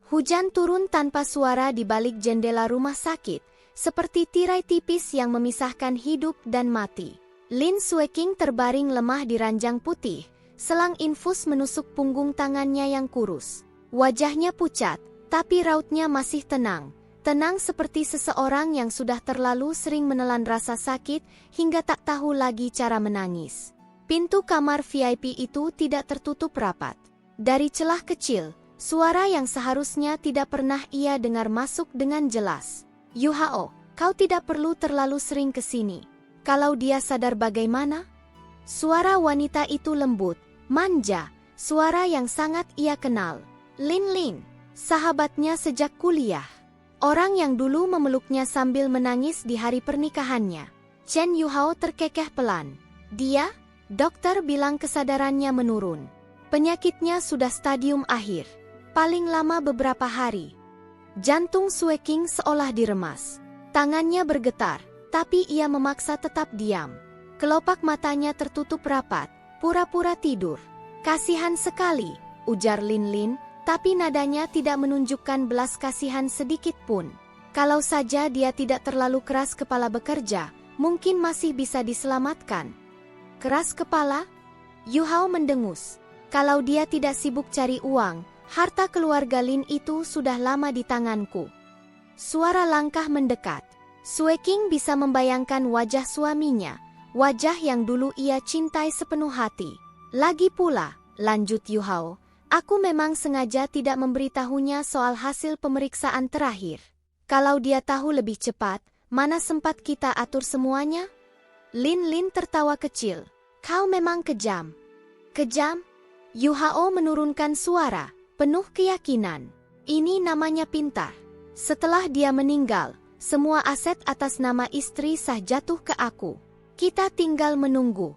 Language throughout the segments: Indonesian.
Hujan turun tanpa suara di balik jendela rumah sakit, seperti tirai tipis yang memisahkan hidup dan mati. Lin Sueking terbaring lemah di ranjang putih, selang infus menusuk punggung tangannya yang kurus. Wajahnya pucat, tapi rautnya masih tenang. Tenang seperti seseorang yang sudah terlalu sering menelan rasa sakit hingga tak tahu lagi cara menangis. Pintu kamar VIP itu tidak tertutup rapat. Dari celah kecil, suara yang seharusnya tidak pernah ia dengar masuk dengan jelas. "Yuhao, kau tidak perlu terlalu sering ke sini. Kalau dia sadar bagaimana?" Suara wanita itu lembut, manja, suara yang sangat ia kenal. Lin, sahabatnya sejak kuliah. Orang yang dulu memeluknya sambil menangis di hari pernikahannya. Chen Yuhao terkekeh pelan. "Dia?" Dokter bilang kesadarannya menurun. Penyakitnya sudah stadium akhir. Paling lama beberapa hari. Jantung Sueking seolah diremas. Tangannya bergetar, tapi ia memaksa tetap diam. Kelopak matanya tertutup rapat, pura-pura tidur. "Kasihan sekali," ujar Lin, tapi nadanya tidak menunjukkan belas kasihan sedikit pun. Kalau saja dia tidak terlalu keras kepala bekerja, mungkin masih bisa diselamatkan. Keras kepala? Yuhao mendengus. Kalau dia tidak sibuk cari uang, harta keluarga Lin itu sudah lama di tanganku. Suara langkah mendekat. Sueking bisa membayangkan wajah suaminya, wajah yang dulu ia cintai sepenuh hati. "Lagi pula," lanjut Yuhao, "aku memang sengaja tidak memberitahunya soal hasil pemeriksaan terakhir. Kalau dia tahu lebih cepat, mana sempat kita atur semuanya?" Lin tertawa kecil. "Kau memang kejam." "Kejam?" Yuhao menurunkan suara, penuh keyakinan. "Ini namanya pintar. Setelah dia meninggal, semua aset atas nama istri sah jatuh ke aku. Kita tinggal menunggu."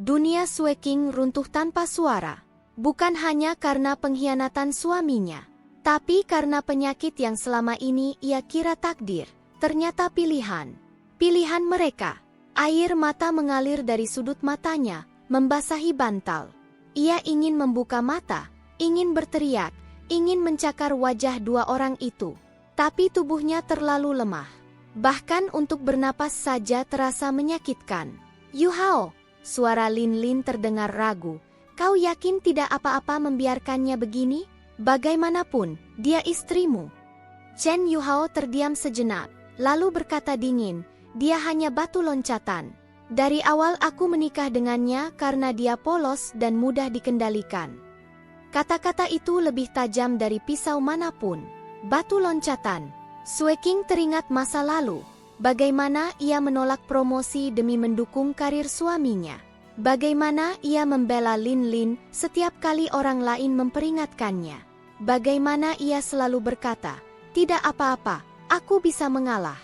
Dunia Sueking runtuh tanpa suara. Bukan hanya karena pengkhianatan suaminya, tapi karena penyakit yang selama ini ia kira takdir, ternyata pilihan. Pilihan mereka. Air mata mengalir dari sudut matanya, membasahi bantal. Ia ingin membuka mata, ingin berteriak, ingin mencakar wajah dua orang itu. Tapi tubuhnya terlalu lemah. Bahkan untuk bernapas saja terasa menyakitkan. "Yuhao," suara Lin terdengar ragu. "Kau yakin tidak apa-apa membiarkannya begini? Bagaimanapun, dia istrimu." Chen Yuhao terdiam sejenak, lalu berkata dingin, "Dia hanya batu loncatan. Dari awal aku menikah dengannya karena dia polos dan mudah dikendalikan." Kata-kata itu lebih tajam dari pisau manapun. Batu loncatan. Sueking teringat masa lalu, bagaimana ia menolak promosi demi mendukung karir suaminya. Bagaimana ia membela Lin setiap kali orang lain memperingatkannya. Bagaimana ia selalu berkata, "Tidak apa-apa, aku bisa mengalah."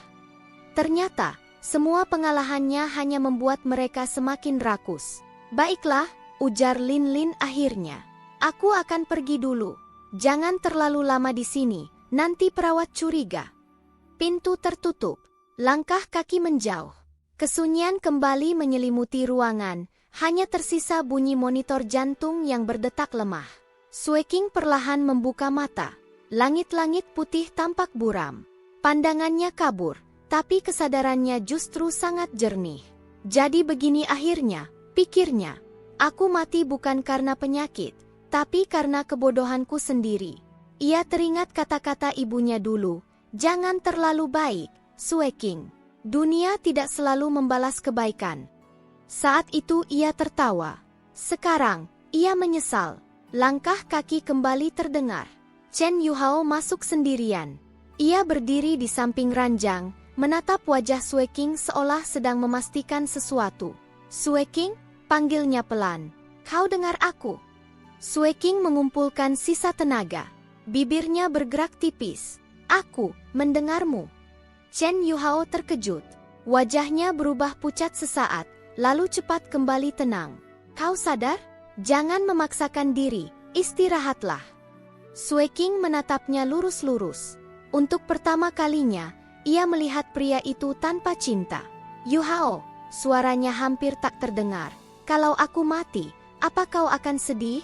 Ternyata, semua pengalahannya hanya membuat mereka semakin rakus. "Baiklah," ujar Lin akhirnya. "Aku akan pergi dulu. Jangan terlalu lama di sini, nanti perawat curiga." Pintu tertutup. Langkah kaki menjauh. Kesunyian kembali menyelimuti ruangan, hanya tersisa bunyi monitor jantung yang berdetak lemah. Sueking perlahan membuka mata. Langit-langit putih tampak buram. Pandangannya kabur. Tapi kesadarannya justru sangat jernih. Jadi begini akhirnya, pikirnya. Aku mati bukan karena penyakit, tapi karena kebodohanku sendiri. Ia teringat kata-kata ibunya dulu, "Jangan terlalu baik, Sueking. Dunia tidak selalu membalas kebaikan." Saat itu ia tertawa. Sekarang, ia menyesal. Langkah kaki kembali terdengar. Chen Yuhao masuk sendirian. Ia berdiri di samping ranjang, menatap wajah Sueking seolah sedang memastikan sesuatu. "Sueking?" panggilnya pelan. "Kau dengar aku?" Sueking mengumpulkan sisa tenaga. Bibirnya bergerak tipis. "Aku mendengarmu." Chen Yuhao terkejut. Wajahnya berubah pucat sesaat, lalu cepat kembali tenang. "Kau sadar? Jangan memaksakan diri, istirahatlah." Sueking menatapnya lurus-lurus. Untuk pertama kalinya, ia melihat pria itu tanpa cinta. "Yuhao," suaranya hampir tak terdengar. "Kalau aku mati, apa kau akan sedih?"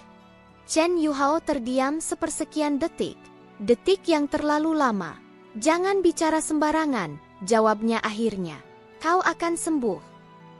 Chen Yuhao terdiam sepersekian detik. Detik yang terlalu lama. Jangan bicara sembarangan, jawabnya akhirnya. Kau akan sembuh.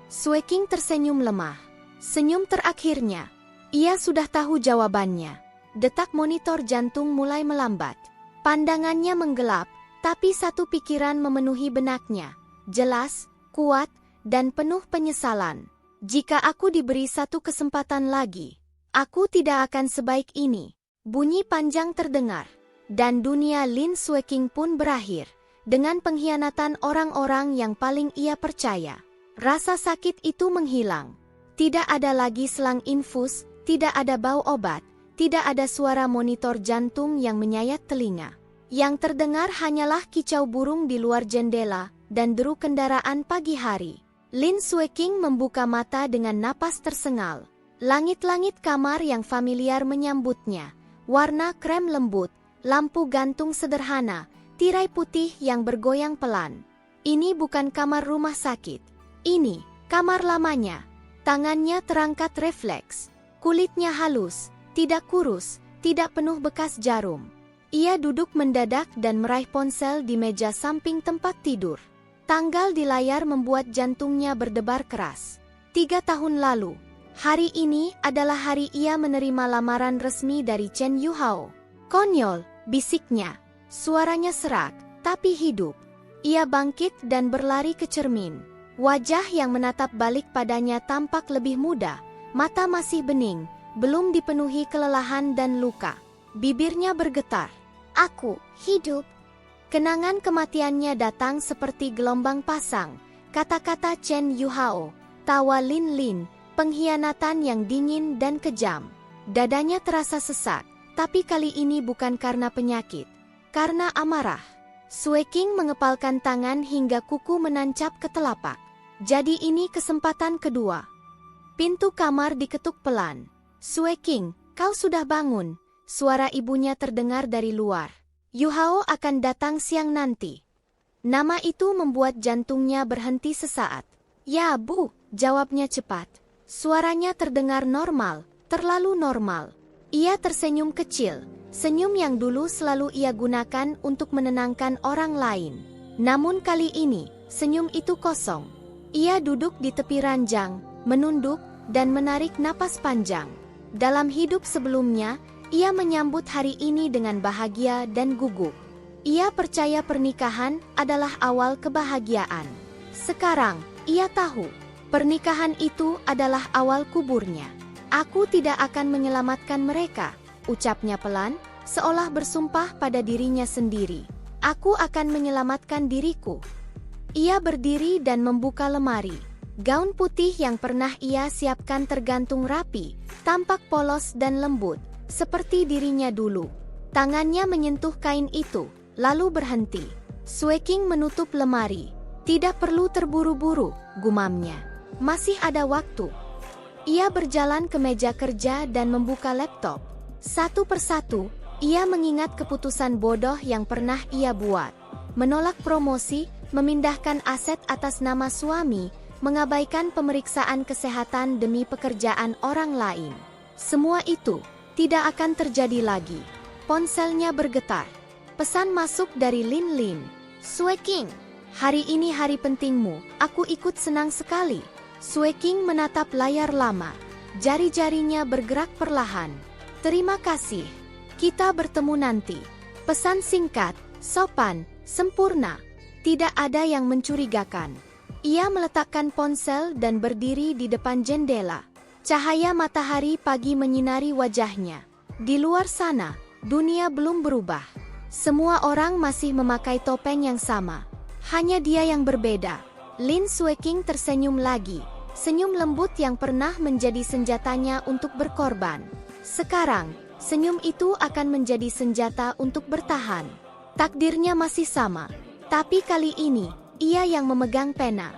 Sueking tersenyum lemah. Senyum terakhirnya. Ia sudah tahu jawabannya. Detak monitor jantung mulai melambat. Pandangannya menggelap, tapi satu pikiran memenuhi benaknya. Jelas, kuat, dan penuh penyesalan. Jika aku diberi satu kesempatan lagi, aku tidak akan sebaik ini. Bunyi panjang terdengar. Dan dunia Lin Sueking pun berakhir. Dengan pengkhianatan orang-orang yang paling ia percaya. Rasa sakit itu menghilang. Tidak ada lagi selang infus, tidak ada bau obat, tidak ada suara monitor jantung yang menyayat telinga. Yang terdengar hanyalah kicau burung di luar jendela dan deru kendaraan pagi hari. Lin Sueking membuka mata dengan napas tersengal. Langit-langit kamar yang familiar menyambutnya. Warna krem lembut, lampu gantung sederhana, tirai putih yang bergoyang pelan. Ini bukan kamar rumah sakit. Ini kamar lamanya. Tangannya terangkat refleks. Kulitnya halus, tidak kurus, tidak penuh bekas jarum. Ia duduk mendadak dan meraih ponsel di meja samping tempat tidur. Tanggal di layar membuat jantungnya berdebar keras. 3 tahun lalu, hari ini adalah hari ia menerima lamaran resmi dari Chen Yuhao. Konyol, bisiknya. Suaranya serak, tapi hidup. Ia bangkit dan berlari ke cermin. Wajah yang menatap balik padanya tampak lebih muda. Mata masih bening, belum dipenuhi kelelahan dan luka. Bibirnya bergetar. Aku hidup. Kenangan kematiannya datang seperti gelombang pasang. Kata-kata Chen Yuhao, tawa Lin Lin, pengkhianatan yang dingin dan kejam. Dadanya terasa sesak, tapi kali ini bukan karena penyakit. Karena amarah. Sueking mengepalkan tangan hingga kuku menancap ke telapak. Jadi ini kesempatan kedua. Pintu kamar diketuk pelan. Sueking, kau sudah bangun. Suara ibunya terdengar dari luar. Yuhao akan datang siang nanti. Nama itu membuat jantungnya berhenti sesaat. Ya, Bu, jawabnya cepat. Suaranya terdengar normal, terlalu normal. Ia tersenyum kecil, senyum yang dulu selalu ia gunakan untuk menenangkan orang lain. Namun kali ini, senyum itu kosong. Ia duduk di tepi ranjang, menunduk, dan menarik napas panjang. Dalam hidup sebelumnya, ia menyambut hari ini dengan bahagia dan gugup. Ia percaya pernikahan adalah awal kebahagiaan. Sekarang, ia tahu, pernikahan itu adalah awal kuburnya. Aku tidak akan menyelamatkan mereka, ucapnya pelan, seolah bersumpah pada dirinya sendiri. Aku akan menyelamatkan diriku. Ia berdiri dan membuka lemari. Gaun putih yang pernah ia siapkan tergantung rapi, tampak polos dan lembut, seperti dirinya dulu. Tangannya menyentuh kain itu, lalu berhenti. Sueking menutup lemari. Tidak perlu terburu-buru, gumamnya. Masih ada waktu. Ia berjalan ke meja kerja dan membuka laptop. Satu persatu, ia mengingat keputusan bodoh yang pernah ia buat. Menolak promosi, memindahkan aset atas nama suami, mengabaikan pemeriksaan kesehatan demi pekerjaan orang lain. Semua itu tidak akan terjadi lagi. Ponselnya bergetar. Pesan masuk dari Lin Lin. Sueking, hari ini hari pentingmu, aku ikut senang sekali. Sueking menatap layar lama. Jari-jarinya bergerak perlahan. Terima kasih. Kita bertemu nanti. Pesan singkat, sopan, sempurna. Tidak ada yang mencurigakan. Ia meletakkan ponsel dan berdiri di depan jendela. Cahaya matahari pagi menyinari wajahnya. Di luar sana, dunia belum berubah. Semua orang masih memakai topeng yang sama. Hanya dia yang berbeda. Lin Sueking tersenyum lagi. Senyum lembut yang pernah menjadi senjatanya untuk berkorban. Sekarang, senyum itu akan menjadi senjata untuk bertahan. Takdirnya masih sama. Tapi kali ini, ia yang memegang pena.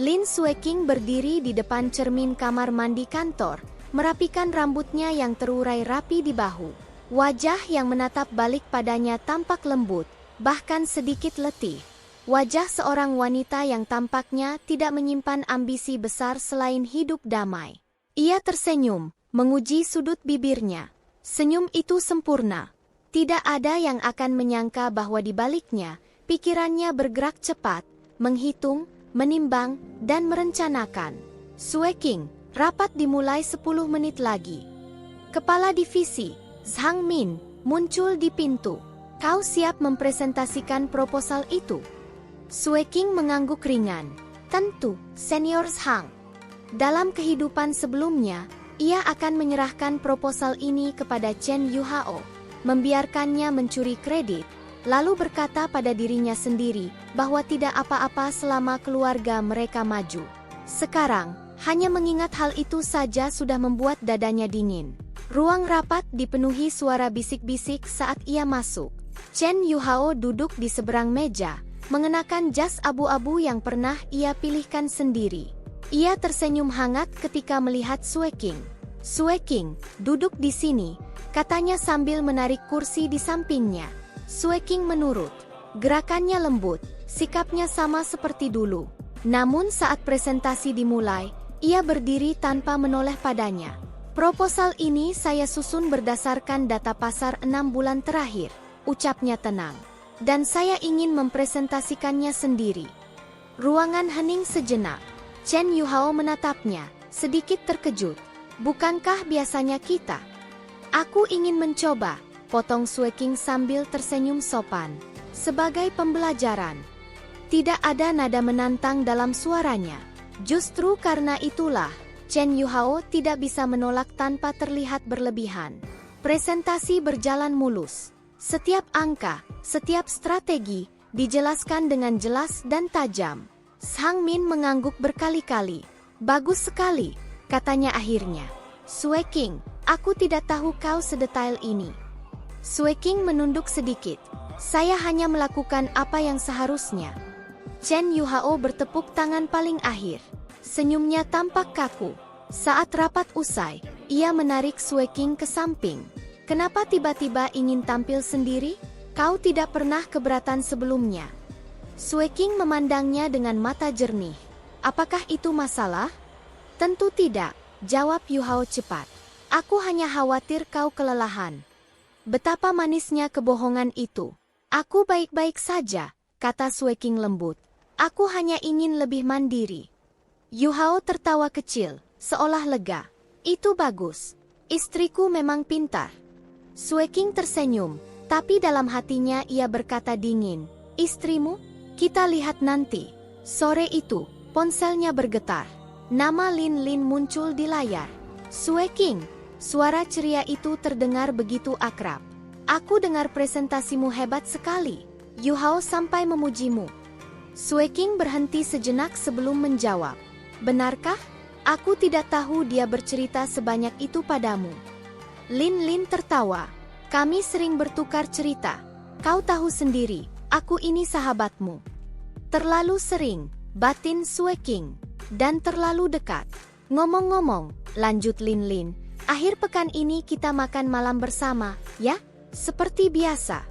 Lin Sueking berdiri di depan cermin kamar mandi kantor, merapikan rambutnya yang terurai rapi di bahu. Wajah yang menatap balik padanya tampak lembut, bahkan sedikit letih. Wajah seorang wanita yang tampaknya tidak menyimpan ambisi besar selain hidup damai. Ia tersenyum, menguji sudut bibirnya. Senyum itu sempurna. Tidak ada yang akan menyangka bahwa di baliknya, pikirannya bergerak cepat, menghitung, menimbang, dan merencanakan. Sueking, rapat dimulai 10 menit lagi. Kepala divisi, Zhang Min, muncul di pintu. Kau siap mempresentasikan proposal itu? Sueking mengangguk ringan. Tentu, Senior Zhang. Dalam kehidupan sebelumnya, ia akan menyerahkan proposal ini kepada Chen Yuhao, membiarkannya mencuri kredit, lalu berkata pada dirinya sendiri bahwa tidak apa-apa selama keluarga mereka maju. Sekarang, hanya mengingat hal itu saja sudah membuat dadanya dingin. Ruang rapat dipenuhi suara bisik-bisik saat ia masuk. Chen Yuhao duduk di seberang meja, mengenakan jas abu-abu yang pernah ia pilihkan sendiri. Ia tersenyum hangat ketika melihat Sueking. Sueking, duduk di sini, katanya sambil menarik kursi di sampingnya. Sueking menurut. Gerakannya lembut, sikapnya sama seperti dulu. Namun saat presentasi dimulai, ia berdiri tanpa menoleh padanya. Proposal ini saya susun berdasarkan data pasar 6 bulan terakhir, ucapnya tenang. Dan saya ingin mempresentasikannya sendiri. Ruangan hening sejenak. Chen Yuhao menatapnya, sedikit terkejut. Bukankah biasanya kita? Aku ingin mencoba, potong Sueking sambil tersenyum sopan. Sebagai pembelajaran. Tidak ada nada menantang dalam suaranya. Justru karena itulah, Chen Yuhao tidak bisa menolak tanpa terlihat berlebihan. Presentasi berjalan mulus. Setiap angka, setiap strategi, dijelaskan dengan jelas dan tajam. Zhang Min mengangguk berkali-kali. Bagus sekali, katanya akhirnya. Sueking, aku tidak tahu kau sedetail ini. Sueking menunduk sedikit. Saya hanya melakukan apa yang seharusnya. Chen Yuhao bertepuk tangan paling akhir. Senyumnya tampak kaku. Saat rapat usai, ia menarik Sueking ke samping. Kenapa tiba-tiba ingin tampil sendiri? Kau tidak pernah keberatan sebelumnya. Sueking memandangnya dengan mata jernih. Apakah itu masalah? Tentu tidak, jawab Yuhao cepat. Aku hanya khawatir kau kelelahan. Betapa manisnya kebohongan itu. Aku baik-baik saja, kata Sueking lembut. Aku hanya ingin lebih mandiri. Yuhao tertawa kecil, seolah lega. Itu bagus. Istriku memang pintar. Sueking tersenyum, tapi dalam hatinya ia berkata dingin. Istrimu? Kita lihat nanti. Sore itu, ponselnya bergetar. Nama Lin Lin muncul di layar. Sueking, suara ceria itu terdengar begitu akrab. Aku dengar presentasimu hebat sekali. Yuhao sampai memujimu. Sueking berhenti sejenak sebelum menjawab. Benarkah? Aku tidak tahu dia bercerita sebanyak itu padamu. Lin Lin tertawa. Kami sering bertukar cerita. Kau tahu sendiri, aku ini sahabatmu. Terlalu sering, batin Sueking. Dan terlalu dekat. Ngomong-ngomong, lanjut Lin Lin, akhir pekan ini kita makan malam bersama, ya? Seperti biasa.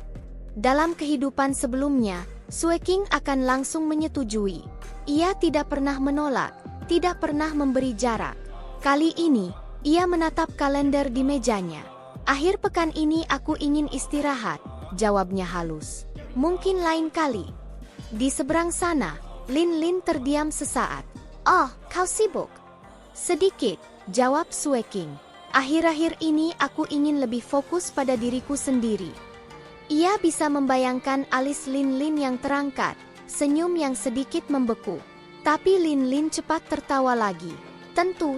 Dalam kehidupan sebelumnya, Sueking akan langsung menyetujui. Ia tidak pernah menolak, tidak pernah memberi jarak. Kali ini, ia menatap kalender di mejanya. Akhir pekan ini aku ingin istirahat, jawabnya halus. Mungkin lain kali. Di seberang sana, Lin Lin terdiam sesaat. Oh, kau sibuk? Sedikit, jawab Sueking. Akhir-akhir ini aku ingin lebih fokus pada diriku sendiri. Ia bisa membayangkan alis Lin Lin yang terangkat, senyum yang sedikit membeku. Tapi Lin Lin cepat tertawa lagi. Tentu,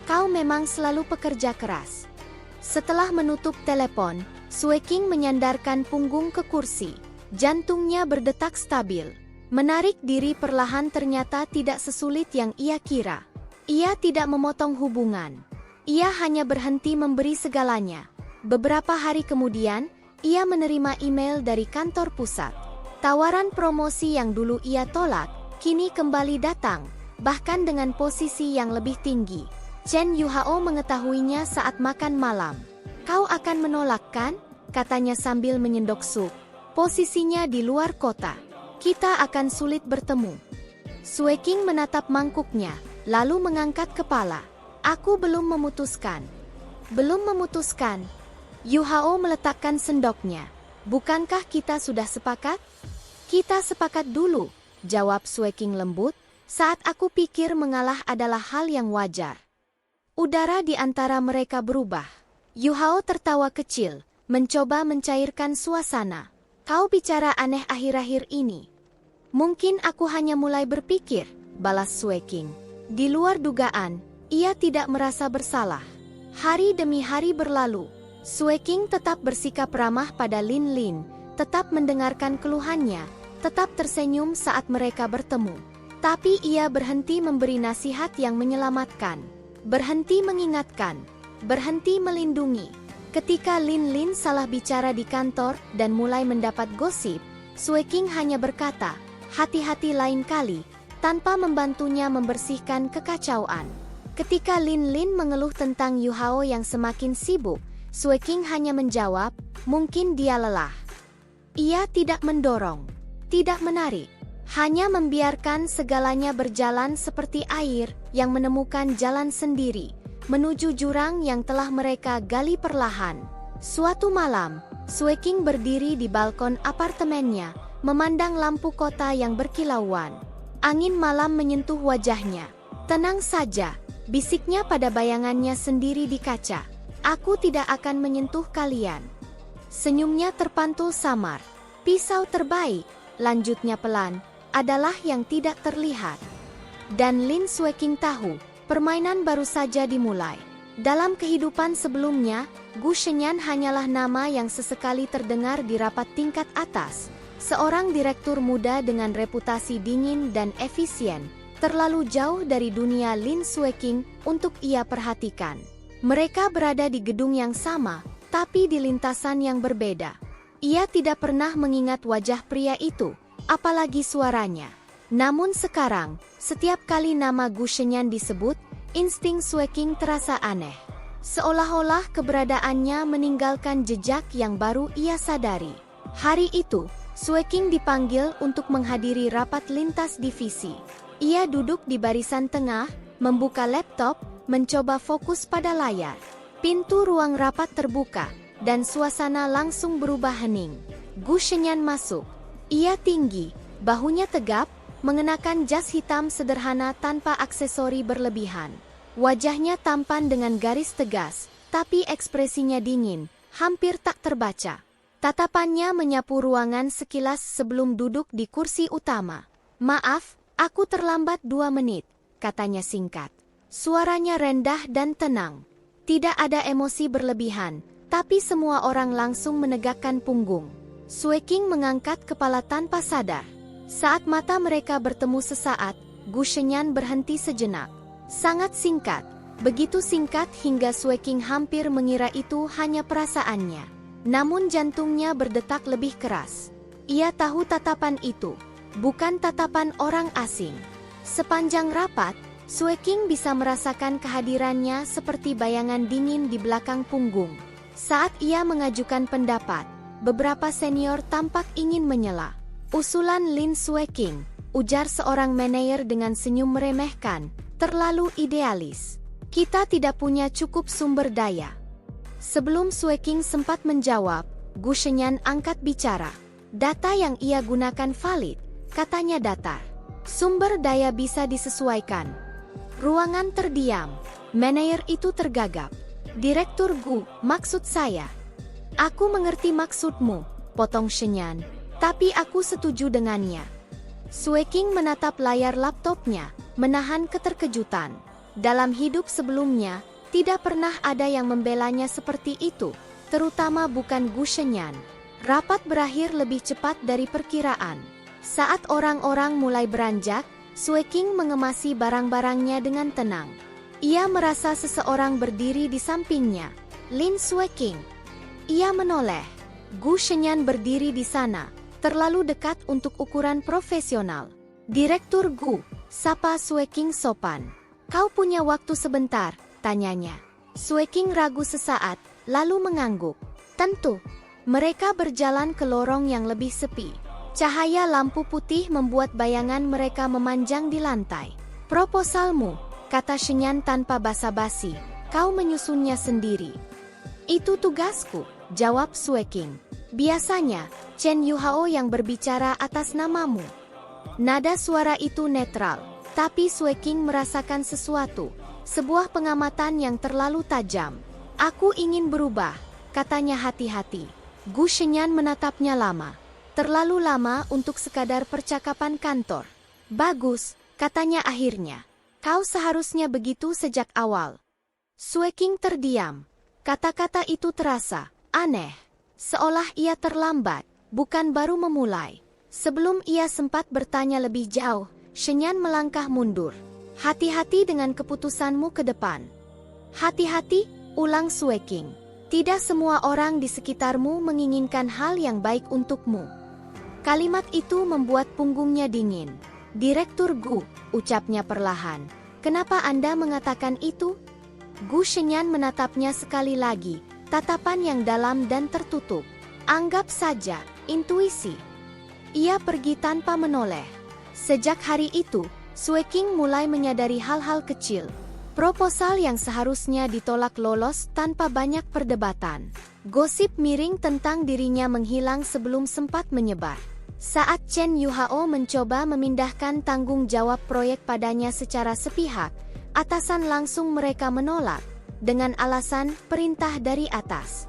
kau memang selalu pekerja keras. Setelah menutup telepon, Sueking menyandarkan punggung ke kursi. Jantungnya berdetak stabil. Menarik diri perlahan ternyata tidak sesulit yang ia kira. Ia tidak memotong hubungan. Ia hanya berhenti memberi segalanya. Beberapa hari kemudian, ia menerima email dari kantor pusat. Tawaran promosi yang dulu ia tolak, kini kembali datang, bahkan dengan posisi yang lebih tinggi. Chen Yuhao mengetahuinya saat makan malam. Kau akan menolak kan? Katanya sambil menyendok sup. Posisinya di luar kota. Kita akan sulit bertemu. Sueking menatap mangkuknya, lalu mengangkat kepala. Aku belum memutuskan. Belum memutuskan. Yu Hao meletakkan sendoknya. Bukankah kita sudah sepakat? Kita sepakat dulu, jawab Sue King lembut, saat aku pikir mengalah adalah hal yang wajar. Udara di antara mereka berubah. Yu Hao tertawa kecil, mencoba mencairkan suasana. Kau bicara aneh akhir-akhir ini. Mungkin aku hanya mulai berpikir, balas Sue King. Di luar dugaan, ia tidak merasa bersalah. Hari demi hari berlalu. Sue King tetap bersikap ramah pada Lin Lin, tetap mendengarkan keluhannya, tetap tersenyum saat mereka bertemu. Tapi ia berhenti memberi nasihat yang menyelamatkan, berhenti mengingatkan, berhenti melindungi. Ketika Lin Lin salah bicara di kantor dan mulai mendapat gosip, Sue King hanya berkata, hati-hati lain kali, tanpa membantunya membersihkan kekacauan. Ketika Lin Lin mengeluh tentang Yu Hao yang semakin sibuk, Sue King hanya menjawab, mungkin dia lelah. Ia tidak mendorong, tidak menarik, hanya membiarkan segalanya berjalan seperti air yang menemukan jalan sendiri, menuju jurang yang telah mereka gali perlahan. Suatu malam, Sue King berdiri di balkon apartemennya, memandang lampu kota yang berkilauan. Angin malam menyentuh wajahnya. Tenang saja, bisiknya pada bayangannya sendiri di kaca. Aku tidak akan menyentuh kalian. Senyumnya terpantul samar. Pisau terbaik, lanjutnya pelan, adalah yang tidak terlihat. Dan Lin Sue King tahu, permainan baru saja dimulai. Dalam kehidupan sebelumnya, Gu Shenyan hanyalah nama yang sesekali terdengar di rapat tingkat atas. Seorang direktur muda dengan reputasi dingin dan efisien, terlalu jauh dari dunia Lin Sue King untuk ia perhatikan. Mereka berada di gedung yang sama, tapi di lintasan yang berbeda. Ia tidak pernah mengingat wajah pria itu, apalagi suaranya. Namun sekarang, setiap kali nama Gu Shenyan disebut, insting Sue King terasa aneh. Seolah-olah keberadaannya meninggalkan jejak yang baru ia sadari. Hari itu, Sue King dipanggil untuk menghadiri rapat lintas divisi. Ia duduk di barisan tengah, membuka laptop, mencoba fokus pada layar. Pintu ruang rapat terbuka, dan suasana langsung berubah hening. Gu Shenyan masuk. Ia tinggi, bahunya tegap, mengenakan jas hitam sederhana tanpa aksesori berlebihan. Wajahnya tampan dengan garis tegas, tapi ekspresinya dingin, hampir tak terbaca. Tatapannya menyapu ruangan sekilas sebelum duduk di kursi utama. Maaf, aku terlambat 2 menit, katanya singkat. Suaranya rendah dan tenang. Tidak ada emosi berlebihan, tapi semua orang langsung menegakkan punggung. Sue King mengangkat kepala tanpa sadar. Saat mata mereka bertemu sesaat, Gu Shenyan berhenti sejenak. Sangat singkat, begitu singkat hingga Sue King hampir mengira itu hanya perasaannya. Namun jantungnya berdetak lebih keras. Ia tahu tatapan itu, bukan tatapan orang asing. Sepanjang rapat, Sue King bisa merasakan kehadirannya seperti bayangan dingin di belakang punggung. Saat ia mengajukan pendapat, beberapa senior tampak ingin menyela. Usulan Lin Sue King, ujar seorang manajer dengan senyum meremehkan, terlalu idealis. Kita tidak punya cukup sumber daya. Sebelum Sue King sempat menjawab, Gu Shenyan angkat bicara. Data yang ia gunakan valid, katanya datar. Sumber daya bisa disesuaikan. Ruangan terdiam. Manajer itu tergagap. Direktur Gu, maksud saya. Aku mengerti maksudmu, potong Shenyan. Tapi aku setuju dengannya. Sue King menatap layar laptopnya, menahan keterkejutan. Dalam hidup sebelumnya, tidak pernah ada yang membelanya seperti itu, terutama bukan Gu Shenyan. Rapat berakhir lebih cepat dari perkiraan. Saat orang-orang mulai beranjak, Sue King mengemasi barang-barangnya dengan tenang. Ia merasa seseorang berdiri di sampingnya. Lin Sue King. Ia menoleh. Gu Shenyan berdiri di sana, terlalu dekat untuk ukuran profesional. Direktur Gu, sapa Sue King sopan. Kau punya waktu sebentar, tanyanya. Sue King ragu sesaat, lalu mengangguk. Tentu. Mereka berjalan ke lorong yang lebih sepi. Cahaya lampu putih membuat bayangan mereka memanjang di lantai. Proposalmu, kata Shenyan tanpa basa-basi, kau menyusunnya sendiri. Itu tugasku, jawab Sue King. Biasanya, Chen Yuhao yang berbicara atas namamu. Nada suara itu netral, tapi Sue King merasakan sesuatu, sebuah pengamatan yang terlalu tajam. Aku ingin berubah, katanya hati-hati. Gu Shenyan menatapnya lama. Terlalu lama untuk sekadar percakapan kantor. Bagus, katanya akhirnya. Kau seharusnya begitu sejak awal. Sue King terdiam. Kata-kata itu terasa aneh. Seolah ia terlambat, bukan baru memulai. Sebelum ia sempat bertanya lebih jauh, Shenyan melangkah mundur. Hati-hati dengan keputusanmu ke depan. Hati-hati, ulang Sue King. Tidak semua orang di sekitarmu menginginkan hal yang baik untukmu. Kalimat itu membuat punggungnya dingin. Direktur Gu, ucapnya perlahan. Kenapa Anda mengatakan itu? Gu Shenyan menatapnya sekali lagi, tatapan yang dalam dan tertutup. Anggap saja, intuisi. Ia pergi tanpa menoleh. Sejak hari itu, Sue King mulai menyadari hal-hal kecil. Proposal yang seharusnya ditolak lolos tanpa banyak perdebatan. Gosip miring tentang dirinya menghilang sebelum sempat menyebar. Saat Chen Yuhao mencoba memindahkan tanggung jawab proyek padanya secara sepihak, atasan langsung mereka menolak, dengan alasan perintah dari atas.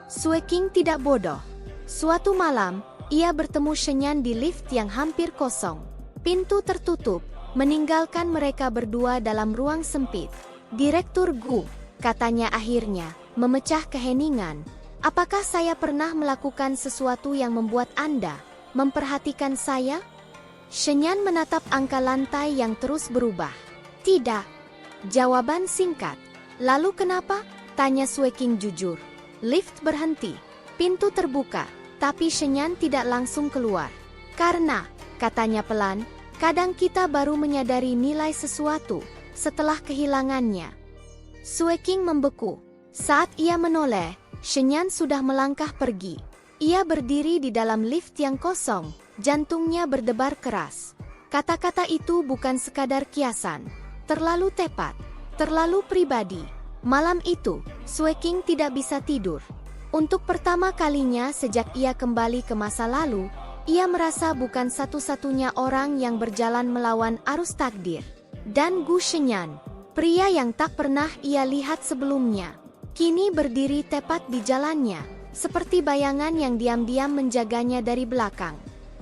Sue King tidak bodoh. Suatu malam, ia bertemu Shenyan di lift yang hampir kosong. Pintu tertutup, meninggalkan mereka berdua dalam ruang sempit. Direktur Gu, katanya akhirnya, memecah keheningan. Apakah saya pernah melakukan sesuatu yang membuat Anda memperhatikan saya? Shenyan menatap angka lantai yang terus berubah. Tidak. Jawaban singkat. Lalu kenapa? Tanya Sue King jujur. Lift berhenti. Pintu terbuka, tapi Shenyan tidak langsung keluar. Karena, katanya pelan, kadang kita baru menyadari nilai sesuatu setelah kehilangannya. Sue King membeku. Saat ia menoleh, Shenyan sudah melangkah pergi. Ia berdiri di dalam lift yang kosong, jantungnya berdebar keras. Kata-kata itu bukan sekadar kiasan. Terlalu tepat, terlalu pribadi. Malam itu, Sue King tidak bisa tidur. Untuk pertama kalinya sejak ia kembali ke masa lalu, ia merasa bukan satu-satunya orang yang berjalan melawan arus takdir. Dan Gu Shenyan, pria yang tak pernah ia lihat sebelumnya, kini berdiri tepat di jalannya, seperti bayangan yang diam-diam menjaganya dari belakang.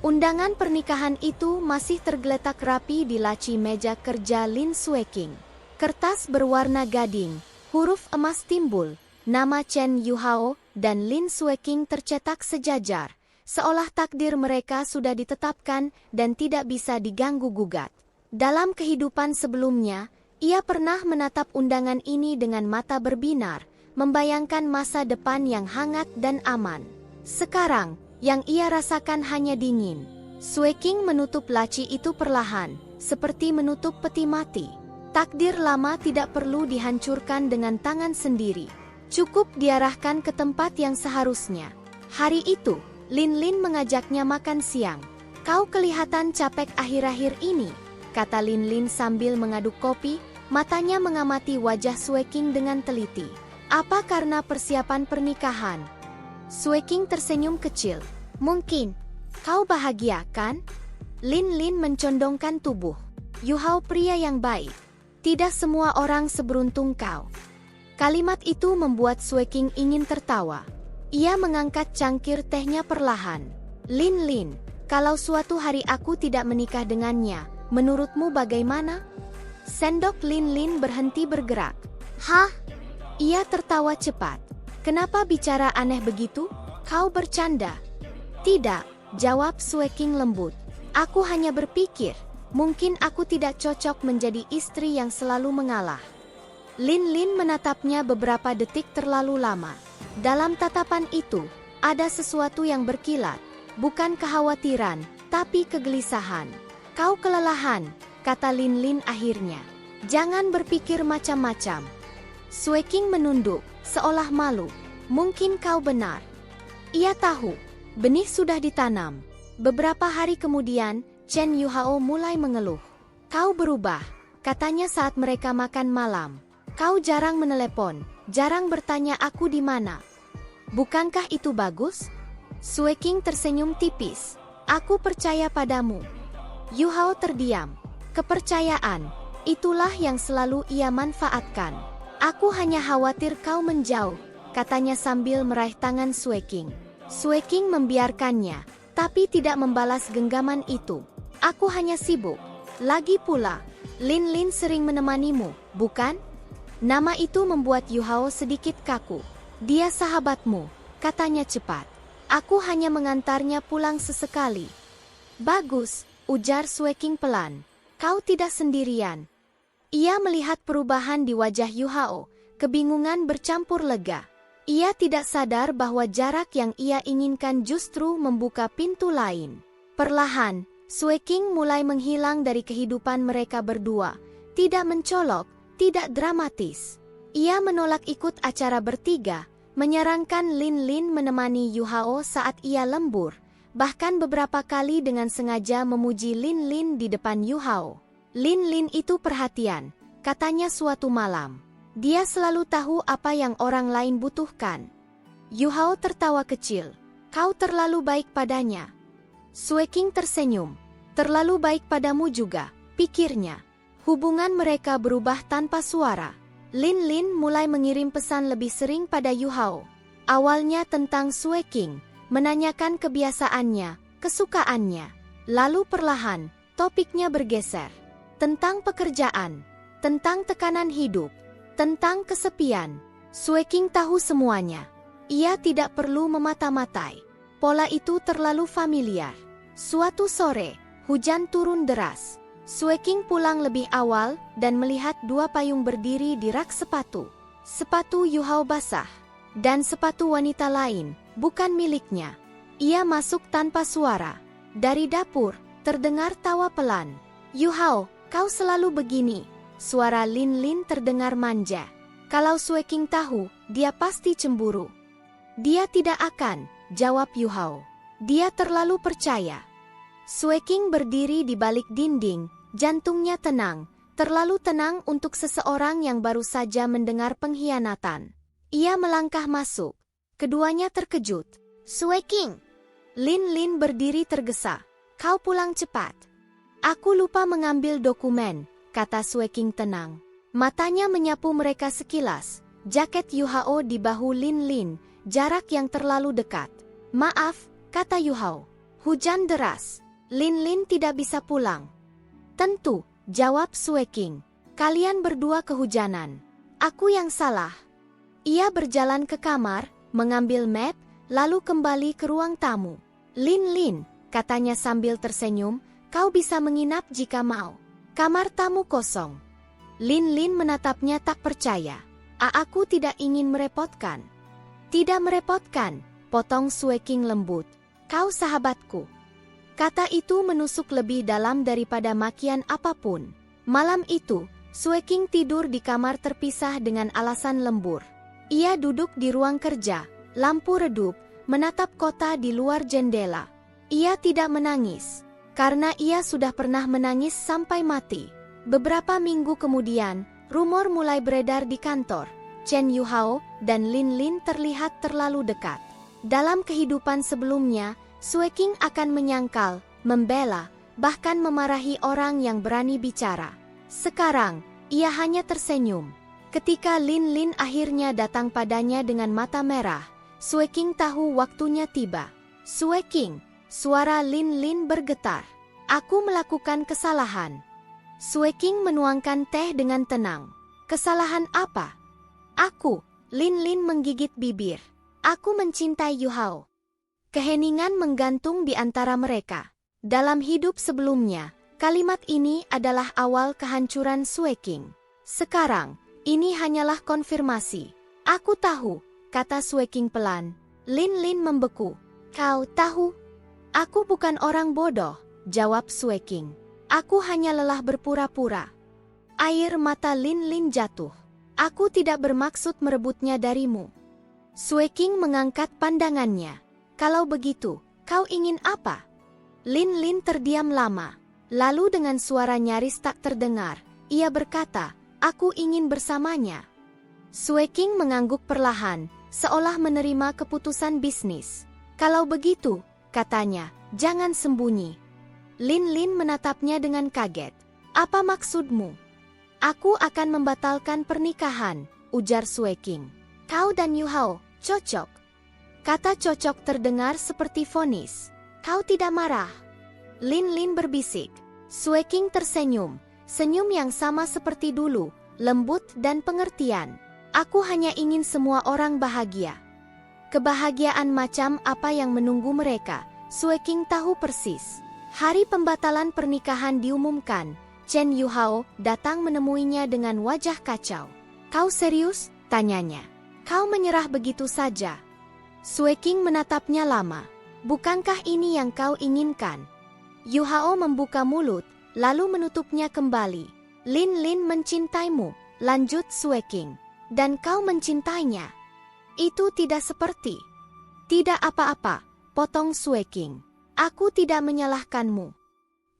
Undangan pernikahan itu masih tergeletak rapi di laci meja kerja Lin Sue King. Kertas berwarna gading, huruf emas timbul, nama Chen Yuhao dan Lin Sue King tercetak sejajar, seolah takdir mereka sudah ditetapkan dan tidak bisa diganggu-gugat. Dalam kehidupan sebelumnya, ia pernah menatap undangan ini dengan mata berbinar, membayangkan masa depan yang hangat dan aman. Sekarang, yang ia rasakan hanya dingin. Sue King menutup laci itu perlahan, seperti menutup peti mati. Takdir lama tidak perlu dihancurkan dengan tangan sendiri. Cukup diarahkan ke tempat yang seharusnya. Hari itu, Lin Lin mengajaknya makan siang. Kau kelihatan capek akhir-akhir ini, kata Lin Lin sambil mengaduk kopi, matanya mengamati wajah Sue King dengan teliti. Apa karena persiapan pernikahan? Sue King tersenyum kecil. Mungkin. Kau bahagia, kan? Lin Lin mencondongkan tubuh. Yuhao pria yang baik. Tidak semua orang seberuntung kau. Kalimat itu membuat Sue King ingin tertawa. Ia mengangkat cangkir tehnya perlahan. Lin Lin, kalau suatu hari aku tidak menikah dengannya, menurutmu bagaimana? Sendok Lin Lin berhenti bergerak. Hah? Ia tertawa cepat. Kenapa bicara aneh begitu? Kau bercanda. Tidak, jawab Sue King lembut. Aku hanya berpikir, mungkin aku tidak cocok menjadi istri yang selalu mengalah. Lin Lin menatapnya beberapa detik terlalu lama. Dalam tatapan itu, ada sesuatu yang berkilat. Bukan kekhawatiran, tapi kegelisahan. Kau kelelahan, kata Lin Lin akhirnya. Jangan berpikir macam-macam. Sue King menunduk, seolah malu. Mungkin kau benar. Ia tahu, benih sudah ditanam. Beberapa hari kemudian, Chen Yuhao mulai mengeluh. Kau berubah, katanya saat mereka makan malam. Kau jarang menelepon, jarang bertanya aku di mana. Bukankah itu bagus? Sue King tersenyum tipis. Aku percaya padamu. Yu Hao terdiam. Kepercayaan, itulah yang selalu ia manfaatkan. Aku hanya khawatir kau menjauh, katanya sambil meraih tangan Sue King. Sue King membiarkannya, tapi tidak membalas genggaman itu. Aku hanya sibuk. Lagi pula, Lin Lin sering menemanimu, bukan? Nama itu membuat Yu Hao sedikit kaku. Dia sahabatmu, katanya cepat. Aku hanya mengantarnya pulang sesekali. Bagus, ujar Sue King pelan. Kau tidak sendirian. Ia melihat perubahan di wajah Yu Hao, kebingungan bercampur lega. Ia tidak sadar bahwa jarak yang ia inginkan justru membuka pintu lain. Perlahan, Sue King mulai menghilang dari kehidupan mereka berdua. Tidak mencolok, tidak dramatis. Ia menolak ikut acara bertiga, menyarankan Lin Lin menemani Yu Hao saat ia lembur, bahkan beberapa kali dengan sengaja memuji Lin Lin di depan Yu Hao. Lin Lin itu perhatian, katanya suatu malam. Dia selalu tahu apa yang orang lain butuhkan. Yu Hao tertawa kecil. Kau terlalu baik padanya. Sue King tersenyum. Terlalu baik padamu juga, pikirnya. Hubungan mereka berubah tanpa suara. Lin Lin mulai mengirim pesan lebih sering pada Yu Hao. Awalnya tentang Sue King, menanyakan kebiasaannya, kesukaannya. Lalu perlahan, topiknya bergeser. Tentang pekerjaan, tentang tekanan hidup, tentang kesepian. Sue King tahu semuanya. Ia tidak perlu memata-matai. Pola itu terlalu familiar. Suatu sore, hujan turun deras. Sue King pulang lebih awal dan melihat dua payung berdiri di rak sepatu. Sepatu Yu Hao basah, dan sepatu wanita lain, bukan miliknya. Ia masuk tanpa suara. Dari dapur, terdengar tawa pelan. Yu Hao, kau selalu begini. Suara Lin Lin terdengar manja. Kalau Sue King tahu, dia pasti cemburu. Dia tidak akan, jawab Yu Hao. Dia terlalu percaya. Sue King berdiri di balik dinding, jantungnya tenang, terlalu tenang untuk seseorang yang baru saja mendengar pengkhianatan. Ia melangkah masuk. Keduanya terkejut. Sue King. Lin Lin berdiri tergesa. Kau pulang cepat. Aku lupa mengambil dokumen, kata Sue King tenang. Matanya menyapu mereka sekilas. Jaket Yu Hao di bahu Lin Lin, jarak yang terlalu dekat. Maaf, kata Yu Hao. Hujan deras. Lin Lin tidak bisa pulang. Tentu, jawab Sue King. Kalian berdua kehujanan. Aku yang salah. Ia berjalan ke kamar, mengambil map, lalu kembali ke ruang tamu. Lin Lin, katanya sambil tersenyum, kau bisa menginap jika mau. Kamar tamu kosong. Lin Lin menatapnya tak percaya. Aku tidak ingin merepotkan. Tidak merepotkan, potong Sue King lembut. Kau sahabatku. Kata itu menusuk lebih dalam daripada makian apapun. Malam itu, Sue King tidur di kamar terpisah dengan alasan lembur. Ia duduk di ruang kerja, lampu redup, menatap kota di luar jendela. Ia tidak menangis, karena ia sudah pernah menangis sampai mati. Beberapa minggu kemudian, rumor mulai beredar di kantor. Chen Yu Hao dan Lin Lin terlihat terlalu dekat. Dalam kehidupan sebelumnya, Sue King akan menyangkal, membela, bahkan memarahi orang yang berani bicara. Sekarang, ia hanya tersenyum. Ketika Lin Lin akhirnya datang padanya dengan mata merah, Sue King tahu waktunya tiba. Sue King, suara Lin Lin bergetar. Aku melakukan kesalahan. Sue King menuangkan teh dengan tenang. Kesalahan apa? Aku, Lin Lin menggigit bibir. Aku mencintai Yu Hao. Keheningan menggantung di antara mereka. Dalam hidup sebelumnya, kalimat ini adalah awal kehancuran Sue King. Sekarang, ini hanyalah konfirmasi. Aku tahu, kata Sue King pelan. Lin Lin membeku. Kau tahu? Aku bukan orang bodoh, jawab Sue King. Aku hanya lelah berpura-pura. Air mata Lin Lin jatuh. Aku tidak bermaksud merebutnya darimu. Sue King mengangkat pandangannya. Kalau begitu, kau ingin apa? Lin Lin terdiam lama. Lalu dengan suara nyaris tak terdengar, ia berkata, aku ingin bersamanya. Sue King mengangguk perlahan, seolah menerima keputusan bisnis. Kalau begitu, katanya, jangan sembunyi. Lin menatapnya dengan kaget. Apa maksudmu? Aku akan membatalkan pernikahan, ujar Sueking. Kau dan Yu Hao, cocok. Kata cocok terdengar seperti vonis. Kau tidak marah? Lin berbisik. Sueking tersenyum, senyum yang sama seperti dulu, lembut dan pengertian. Aku hanya ingin semua orang bahagia. Kebahagiaan macam apa yang menunggu mereka, Sueking tahu persis. Hari pembatalan pernikahan diumumkan, Chen Yu Hao datang menemuinya dengan wajah kacau. Kau serius? Tanyanya. Kau menyerah begitu saja? Sueking menatapnya lama. Bukankah ini yang kau inginkan? Yu Hao membuka mulut, lalu menutupnya kembali. Lin mencintaimu, lanjut Sueking. Dan kau mencintainya. Itu tidak seperti. Tidak apa-apa, potong Sueking. Aku tidak menyalahkanmu.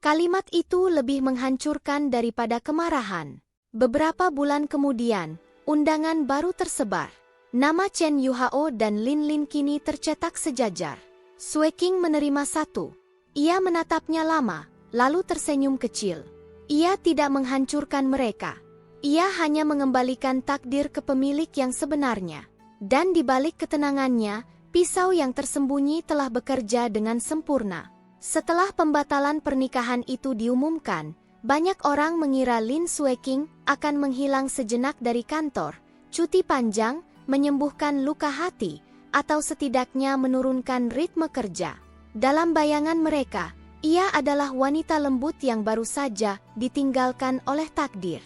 Kalimat itu lebih menghancurkan daripada kemarahan. Beberapa bulan kemudian, undangan baru tersebar. Nama Chen Yu Hao dan Lin kini tercetak sejajar. Sueking menerima satu. Ia menatapnya lama, lalu tersenyum kecil. Ia tidak menghancurkan mereka. Ia hanya mengembalikan takdir ke pemilik yang sebenarnya. Dan di balik ketenangannya, pisau yang tersembunyi telah bekerja dengan sempurna. Setelah pembatalan pernikahan itu diumumkan, banyak orang mengira Lin Sueking akan menghilang sejenak dari kantor, cuti panjang, menyembuhkan luka hati, atau setidaknya menurunkan ritme kerja. Dalam bayangan mereka, ia adalah wanita lembut yang baru saja ditinggalkan oleh takdir.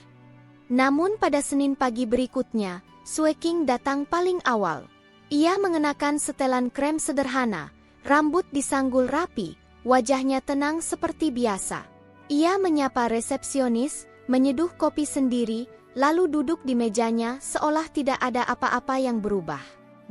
Namun pada Senin pagi berikutnya, Sueking datang paling awal. Ia mengenakan setelan krem sederhana, rambut disanggul rapi, wajahnya tenang seperti biasa. Ia menyapa resepsionis, menyeduh kopi sendiri, lalu duduk di mejanya seolah tidak ada apa-apa yang berubah.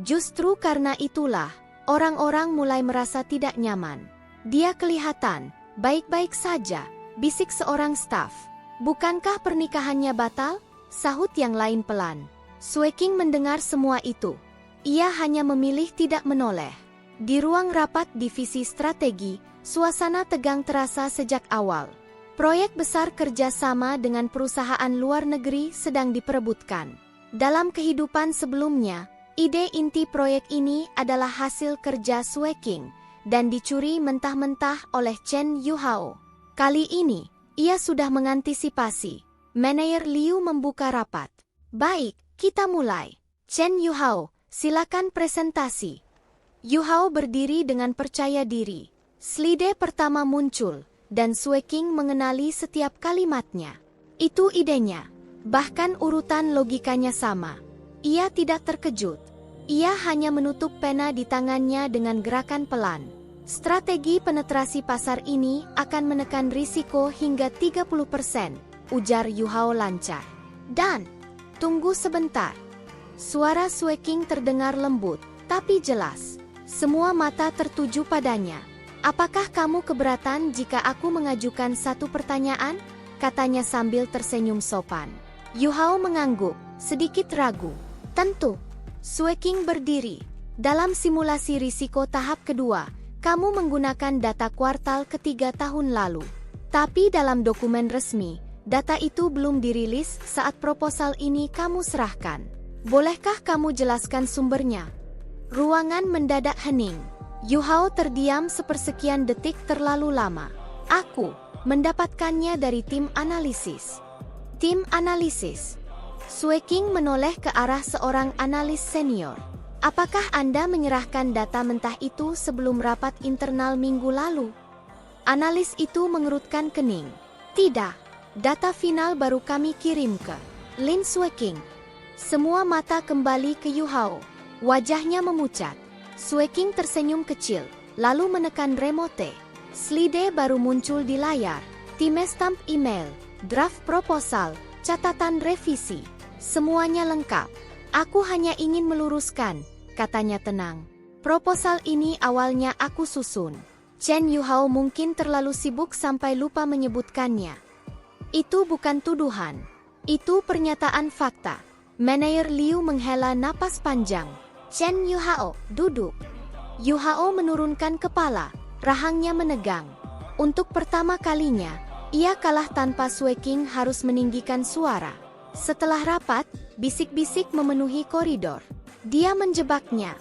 Justru karena itulah, orang-orang mulai merasa tidak nyaman. Dia kelihatan baik-baik saja, bisik seorang staf. Bukankah pernikahannya batal? Sahut yang lain pelan. Sueking mendengar semua itu. Ia hanya memilih tidak menoleh. Di ruang rapat divisi strategi, suasana tegang terasa sejak awal. Proyek besar kerjasama dengan perusahaan luar negeri sedang diperebutkan. Dalam kehidupan sebelumnya, ide inti proyek ini adalah hasil kerja Sueking dan dicuri mentah-mentah oleh Chen Yu Hao. Kali ini, ia sudah mengantisipasi. Manajer Liu membuka rapat. Baik, kita mulai. Chen Yu Hao, silakan presentasi. Yu Hao berdiri dengan percaya diri. Slide pertama muncul, dan Sueking mengenali setiap kalimatnya. Itu idenya. Bahkan urutan logikanya sama. Ia tidak terkejut. Ia hanya menutup pena di tangannya dengan gerakan pelan. Strategi penetrasi pasar ini akan menekan risiko hingga 30%, ujar Yu Hao lancar. Dan, tunggu sebentar. Suara Sueking terdengar lembut, tapi jelas. Semua mata tertuju padanya. Apakah kamu keberatan jika aku mengajukan satu pertanyaan? Katanya sambil tersenyum sopan. Yu Hao mengangguk, sedikit ragu. Tentu. Sueking berdiri. Dalam simulasi risiko tahap kedua, kamu menggunakan data kuartal ketiga tahun lalu. Tapi dalam dokumen resmi, data itu belum dirilis saat proposal ini kamu serahkan. Bolehkah kamu jelaskan sumbernya? Ruangan mendadak hening. Yu Hao terdiam sepersekian detik terlalu lama. Aku mendapatkannya dari tim analisis. Tim analisis. Sueking menoleh ke arah seorang analis senior. Apakah Anda menyerahkan data mentah itu sebelum rapat internal minggu lalu? Analis itu mengerutkan kening. Tidak, data final baru kami kirim ke Lin Sueking. Semua mata kembali ke Yu Hao. Wajahnya memucat. Sueking tersenyum kecil, lalu menekan remote. Slide baru muncul di layar. Timestamp email, draft proposal, catatan revisi. Semuanya lengkap. Aku hanya ingin meluruskan, katanya tenang. Proposal ini awalnya aku susun. Chen Yu Hao mungkin terlalu sibuk sampai lupa menyebutkannya. Itu bukan tuduhan. Itu pernyataan fakta. Manajer Liu menghela napas panjang. Chen Yuhao, duduk. Yuhao menurunkan kepala, rahangnya menegang. Untuk pertama kalinya, ia kalah tanpa Sue King harus meninggikan suara. Setelah rapat, bisik-bisik memenuhi koridor. Dia menjebaknya.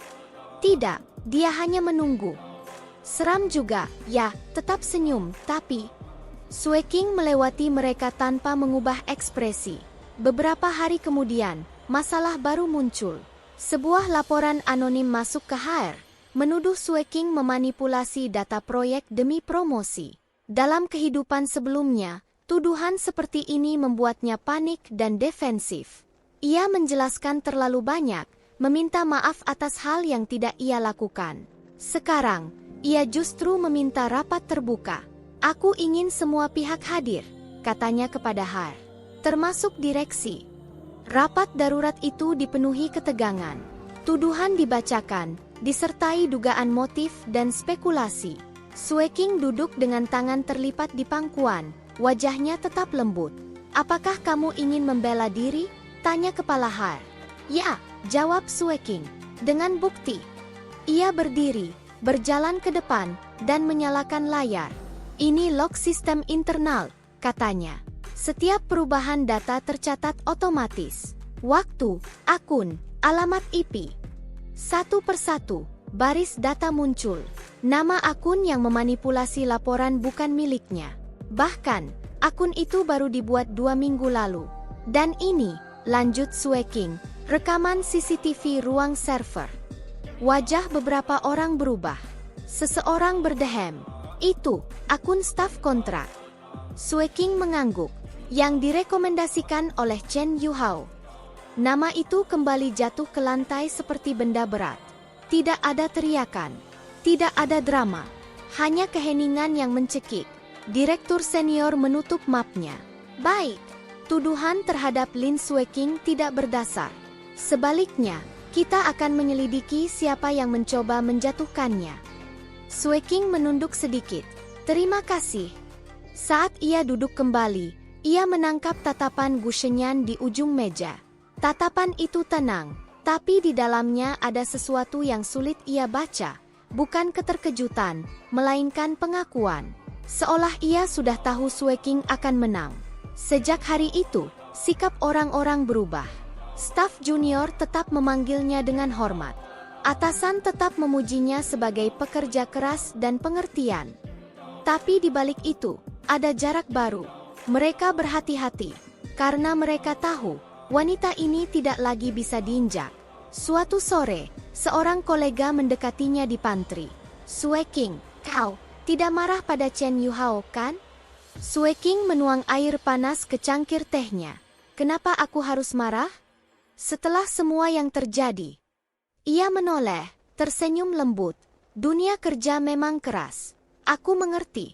Tidak, dia hanya menunggu. Seram juga, ya, tetap senyum, tapi... Sue King melewati mereka tanpa mengubah ekspresi. Beberapa hari kemudian, masalah baru muncul. Sebuah laporan anonim masuk ke HR, menuduh Sue King memanipulasi data proyek demi promosi. Dalam kehidupan sebelumnya, tuduhan seperti ini membuatnya panik dan defensif. Ia menjelaskan terlalu banyak, meminta maaf atas hal yang tidak ia lakukan. Sekarang, ia justru meminta rapat terbuka. Aku ingin semua pihak hadir, katanya kepada HR, termasuk direksi. Rapat darurat itu dipenuhi ketegangan. Tuduhan dibacakan, disertai dugaan motif dan spekulasi. Sue King duduk dengan tangan terlipat di pangkuan, wajahnya tetap lembut. Apakah kamu ingin membela diri? Tanya kepala HR. Ya, jawab Sue King. Dengan bukti. Ia berdiri, berjalan ke depan, dan menyalakan layar. Ini log sistem internal, katanya. Setiap perubahan data tercatat otomatis. Waktu, akun, alamat IP. Satu persatu, baris data muncul. Nama akun yang memanipulasi laporan bukan miliknya. Bahkan, akun itu baru dibuat 2 minggu lalu. Dan ini, lanjut Sue King, rekaman CCTV ruang server. Wajah beberapa orang berubah. Seseorang berdehem. Itu, akun staf kontrak. Sue King mengangguk, yang direkomendasikan oleh Chen Yuhao. Nama itu kembali jatuh ke lantai seperti benda berat. Tidak ada teriakan, tidak ada drama, hanya keheningan yang mencekik. Direktur senior menutup mapnya. Baik, tuduhan terhadap Lin Sue King tidak berdasar. Sebaliknya, kita akan menyelidiki siapa yang mencoba menjatuhkannya. Sue King menunduk sedikit. Terima kasih. Saat ia duduk kembali, ia menangkap tatapan Gu Shenyan di ujung meja. Tatapan itu tenang, tapi di dalamnya ada sesuatu yang sulit ia baca. Bukan keterkejutan, melainkan pengakuan. Seolah ia sudah tahu Sue King akan menang. Sejak hari itu, sikap orang-orang berubah. Staf junior tetap memanggilnya dengan hormat. Atasan tetap memujinya sebagai pekerja keras dan pengertian. Tapi di balik itu, ada jarak baru. Mereka berhati-hati, karena mereka tahu, wanita ini tidak lagi bisa diinjak. Suatu sore, seorang kolega mendekatinya di pantry. Sue King, kau tidak marah pada Chen Yuhao, kan? Sue King menuang air panas ke cangkir tehnya. Kenapa aku harus marah? Setelah semua yang terjadi. Ia menoleh, tersenyum lembut. Dunia kerja memang keras. Aku mengerti.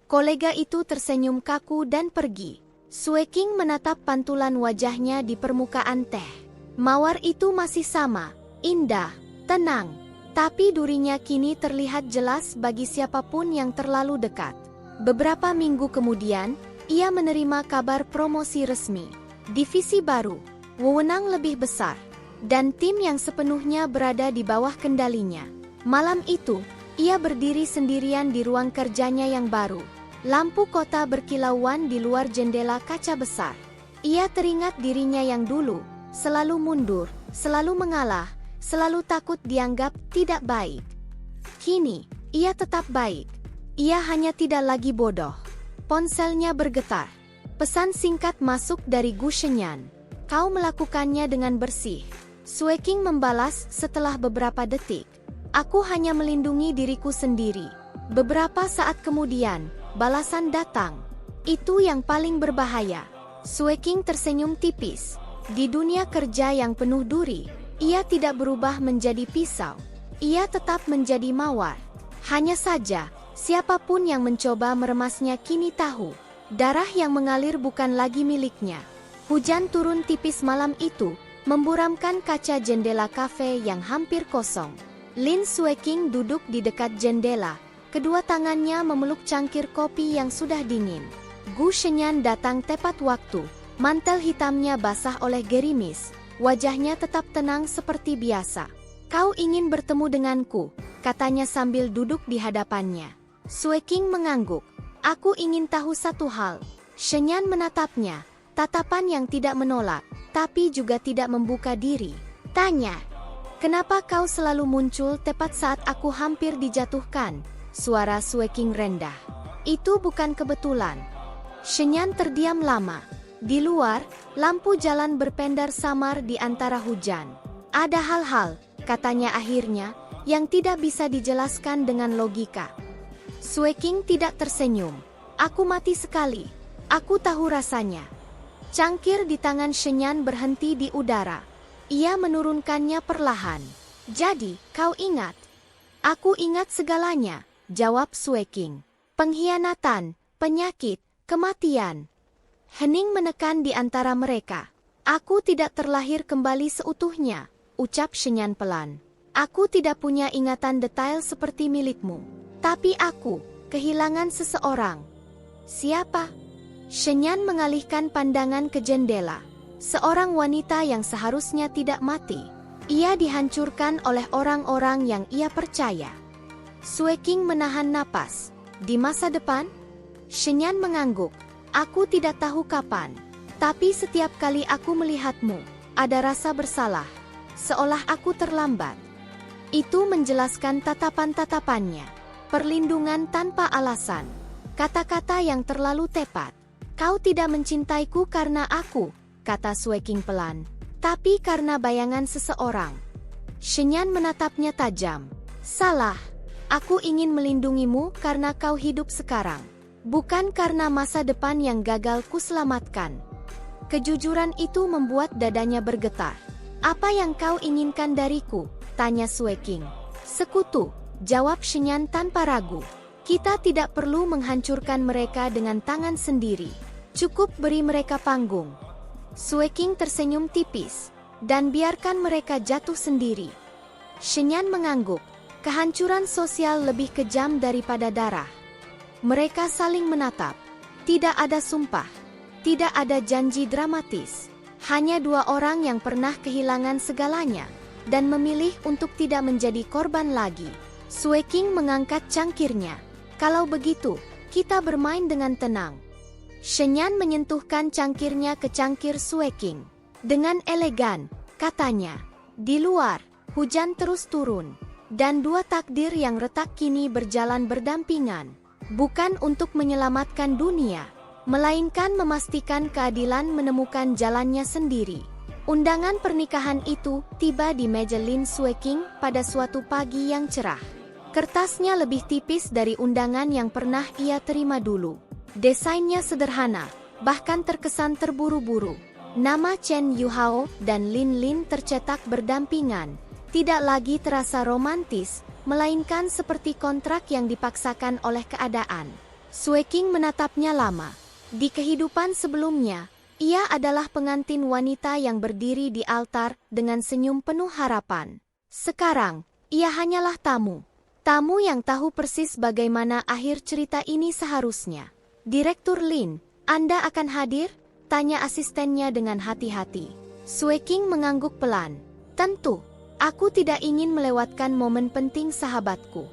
Kolega itu tersenyum kaku dan pergi. Sue King menatap pantulan wajahnya di permukaan teh. Mawar itu masih sama, indah, tenang. Tapi durinya kini terlihat jelas bagi siapapun yang terlalu dekat. Beberapa minggu kemudian, ia menerima kabar promosi resmi. Divisi baru, wewenang lebih besar. Dan tim yang sepenuhnya berada di bawah kendalinya. Malam itu, ia berdiri sendirian di ruang kerjanya yang baru. Lampu kota berkilauan di luar jendela kaca besar. Ia teringat dirinya yang dulu, selalu mundur, selalu mengalah, selalu takut dianggap tidak baik. Kini, ia tetap baik. Ia hanya tidak lagi bodoh. Ponselnya bergetar. Pesan singkat masuk dari Gu Shenyan. Kau melakukannya dengan bersih. Sue King membalas setelah beberapa detik. Aku hanya melindungi diriku sendiri. Beberapa saat kemudian, balasan datang. Itu yang paling berbahaya. Sue King tersenyum tipis. Di dunia kerja yang penuh duri, ia tidak berubah menjadi pisau. Ia tetap menjadi mawar. Hanya saja, siapapun yang mencoba meremasnya kini tahu. Darah yang mengalir bukan lagi miliknya. Hujan turun tipis malam itu, memburamkan kaca jendela kafe yang hampir kosong. Lin Sue King duduk di dekat jendela, kedua tangannya memeluk cangkir kopi yang sudah dingin. Gu Shenyan datang tepat waktu, mantel hitamnya basah oleh gerimis, wajahnya tetap tenang seperti biasa. Kau ingin bertemu denganku, katanya sambil duduk di hadapannya. Sue King mengangguk. Aku ingin tahu satu hal. Shenyan menatapnya, tatapan yang tidak menolak, tapi juga tidak membuka diri. Tanya, kenapa kau selalu muncul tepat saat aku hampir dijatuhkan? Suara Sue King rendah. Itu bukan kebetulan. Shenyan terdiam lama. Di luar, lampu jalan berpendar samar di antara hujan. Ada hal-hal, katanya akhirnya, yang tidak bisa dijelaskan dengan logika. Sue King tidak tersenyum. Aku mati sekali. Aku tahu rasanya. Cangkir di tangan Shenyan berhenti di udara. Ia menurunkannya perlahan. Jadi, kau ingat? Aku ingat segalanya, jawab Sue King. Pengkhianatan, penyakit, kematian. Hening menekan di antara mereka. Aku tidak terlahir kembali seutuhnya, ucap Shenyan pelan. Aku tidak punya ingatan detail seperti milikmu. Tapi aku kehilangan seseorang. Siapa? Shenyan mengalihkan pandangan ke jendela. Seorang wanita yang seharusnya tidak mati. Ia dihancurkan oleh orang-orang yang ia percaya. Sue King menahan napas. Di masa depan? Shenyan mengangguk. Aku tidak tahu kapan. Tapi setiap kali aku melihatmu, ada rasa bersalah. Seolah aku terlambat. Itu menjelaskan tatapan-tatapannya. Perlindungan tanpa alasan. Kata-kata yang terlalu tepat. Kau tidak mencintaiku karena aku, kata Sue King pelan. Tapi karena bayangan seseorang. Shenyan menatapnya tajam. Salah. Aku ingin melindungimu karena kau hidup sekarang. Bukan karena masa depan yang gagal kuselamatkan. Kejujuran itu membuat dadanya bergetar. Apa yang kau inginkan dariku? Tanya Sue King. Sekutu, jawab Shenyan tanpa ragu. Kita tidak perlu menghancurkan mereka dengan tangan sendiri. Cukup beri mereka panggung. Sue King tersenyum tipis. Dan biarkan mereka jatuh sendiri. Shenyan mengangguk. Kehancuran sosial lebih kejam daripada darah. Mereka saling menatap. Tidak ada sumpah. Tidak ada janji dramatis. Hanya dua orang yang pernah kehilangan segalanya. Dan memilih untuk tidak menjadi korban lagi. Sue King mengangkat cangkirnya. Kalau begitu, kita bermain dengan tenang. Shenyan menyentuhkan cangkirnya ke cangkir Sue King. Dengan elegan, katanya. Di luar, hujan terus turun. Dan dua takdir yang retak kini berjalan berdampingan. Bukan untuk menyelamatkan dunia, melainkan memastikan keadilan menemukan jalannya sendiri. Undangan pernikahan itu tiba di meja Lin Sue King pada suatu pagi yang cerah. Kertasnya lebih tipis dari undangan yang pernah ia terima dulu. Desainnya sederhana, bahkan terkesan terburu-buru. Nama Chen Yuhao dan Lin Lin tercetak berdampingan. Tidak lagi terasa romantis, melainkan seperti kontrak yang dipaksakan oleh keadaan. Sue King menatapnya lama. Di kehidupan sebelumnya, ia adalah pengantin wanita yang berdiri di altar dengan senyum penuh harapan. Sekarang, ia hanyalah tamu. Tamu yang tahu persis bagaimana akhir cerita ini seharusnya. Direktur Lin, Anda akan hadir? Tanya asistennya dengan hati-hati. Sue King mengangguk pelan. Tentu, aku tidak ingin melewatkan momen penting sahabatku.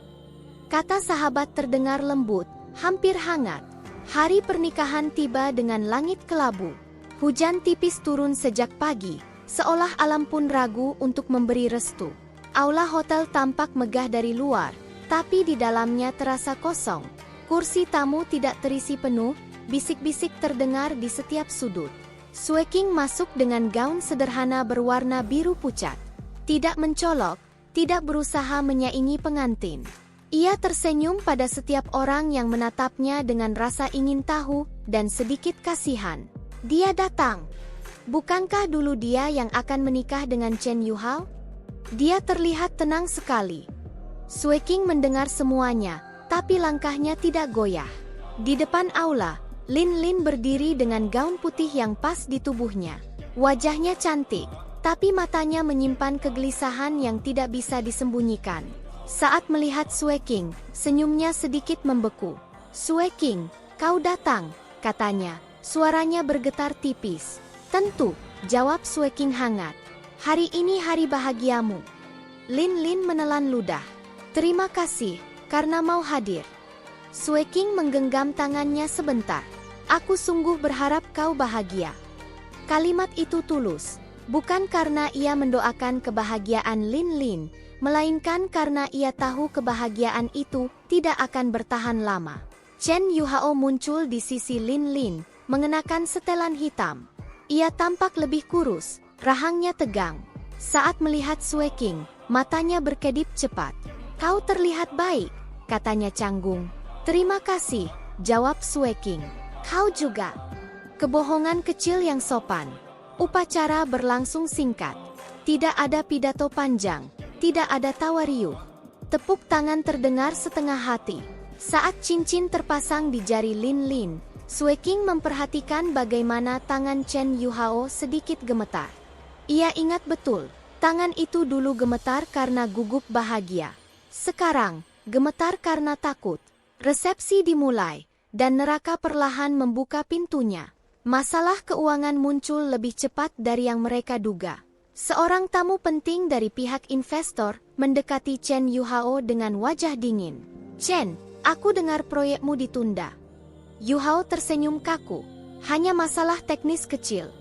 Kata sahabat terdengar lembut, hampir hangat. Hari pernikahan tiba dengan langit kelabu. Hujan tipis turun sejak pagi, seolah alam pun ragu untuk memberi restu. Aula hotel tampak megah dari luar, tapi di dalamnya terasa kosong. Kursi tamu tidak terisi penuh, bisik-bisik terdengar di setiap sudut. Sue King masuk dengan gaun sederhana berwarna biru pucat. Tidak mencolok, tidak berusaha menyaingi pengantin. Ia tersenyum pada setiap orang yang menatapnya dengan rasa ingin tahu dan sedikit kasihan. Dia datang. Bukankah dulu dia yang akan menikah dengan Chen Yuhao? Dia terlihat tenang sekali. Sue King mendengar semuanya, tapi langkahnya tidak goyah. Di depan aula, Lin Lin berdiri dengan gaun putih yang pas di tubuhnya. Wajahnya cantik, tapi matanya menyimpan kegelisahan yang tidak bisa disembunyikan. Saat melihat Sue King, senyumnya sedikit membeku. Sue King, kau datang, katanya. Suaranya bergetar tipis. Tentu, jawab Sue King hangat. Hari ini hari bahagiamu. Lin Lin menelan ludah. Terima kasih, karena mau hadir. Sue King menggenggam tangannya sebentar. Aku sungguh berharap kau bahagia. Kalimat itu tulus, bukan karena ia mendoakan kebahagiaan Lin Lin, melainkan karena ia tahu kebahagiaan itu tidak akan bertahan lama. Chen Yuhao muncul di sisi Lin Lin, mengenakan setelan hitam. Ia tampak lebih kurus, rahangnya tegang. Saat melihat Sue King, matanya berkedip cepat. Kau terlihat baik, katanya canggung. Terima kasih, jawab Sue King. Kau juga. Kebohongan kecil yang sopan. Upacara berlangsung singkat. Tidak ada pidato panjang, tidak ada tawa riuh. Tepuk tangan terdengar setengah hati. Saat cincin terpasang di jari Lin Lin, Sue King memperhatikan bagaimana tangan Chen Yuhao sedikit gemetar. Ia ingat betul, tangan itu dulu gemetar karena gugup bahagia. Sekarang, gemetar karena takut. Resepsi dimulai, dan neraka perlahan membuka pintunya. Masalah keuangan muncul lebih cepat dari yang mereka duga. Seorang tamu penting dari pihak investor mendekati Chen Yuhao dengan wajah dingin. Chen, aku dengar proyekmu ditunda. Yuhao tersenyum kaku. Hanya masalah teknis kecil.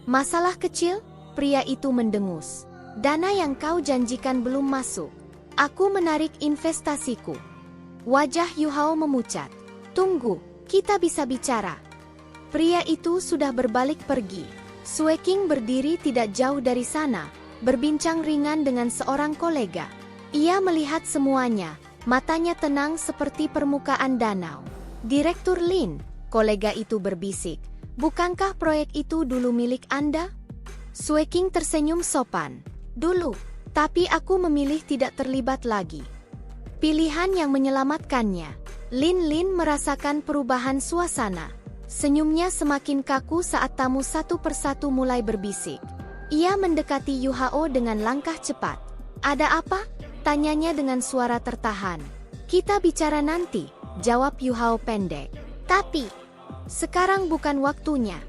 Masalah kecil? Pria itu mendengus. Dana yang kau janjikan belum masuk. Aku menarik investasiku. Wajah Yuhao memucat. Tunggu, kita bisa bicara. Pria itu sudah berbalik pergi. Sue King berdiri tidak jauh dari sana, berbincang ringan dengan seorang kolega. Ia melihat semuanya. Matanya tenang seperti permukaan danau. Direktur Lin, kolega itu berbisik. Bukankah proyek itu dulu milik Anda? Sue King tersenyum sopan. Dulu, tapi aku memilih tidak terlibat lagi. Pilihan yang menyelamatkannya. Lin Lin merasakan perubahan suasana. Senyumnya semakin kaku saat tamu satu persatu mulai berbisik. Ia mendekati Yuhao dengan langkah cepat. Ada apa? Tanyanya dengan suara tertahan. Kita bicara nanti, jawab Yuhao pendek. Tapi, sekarang bukan waktunya.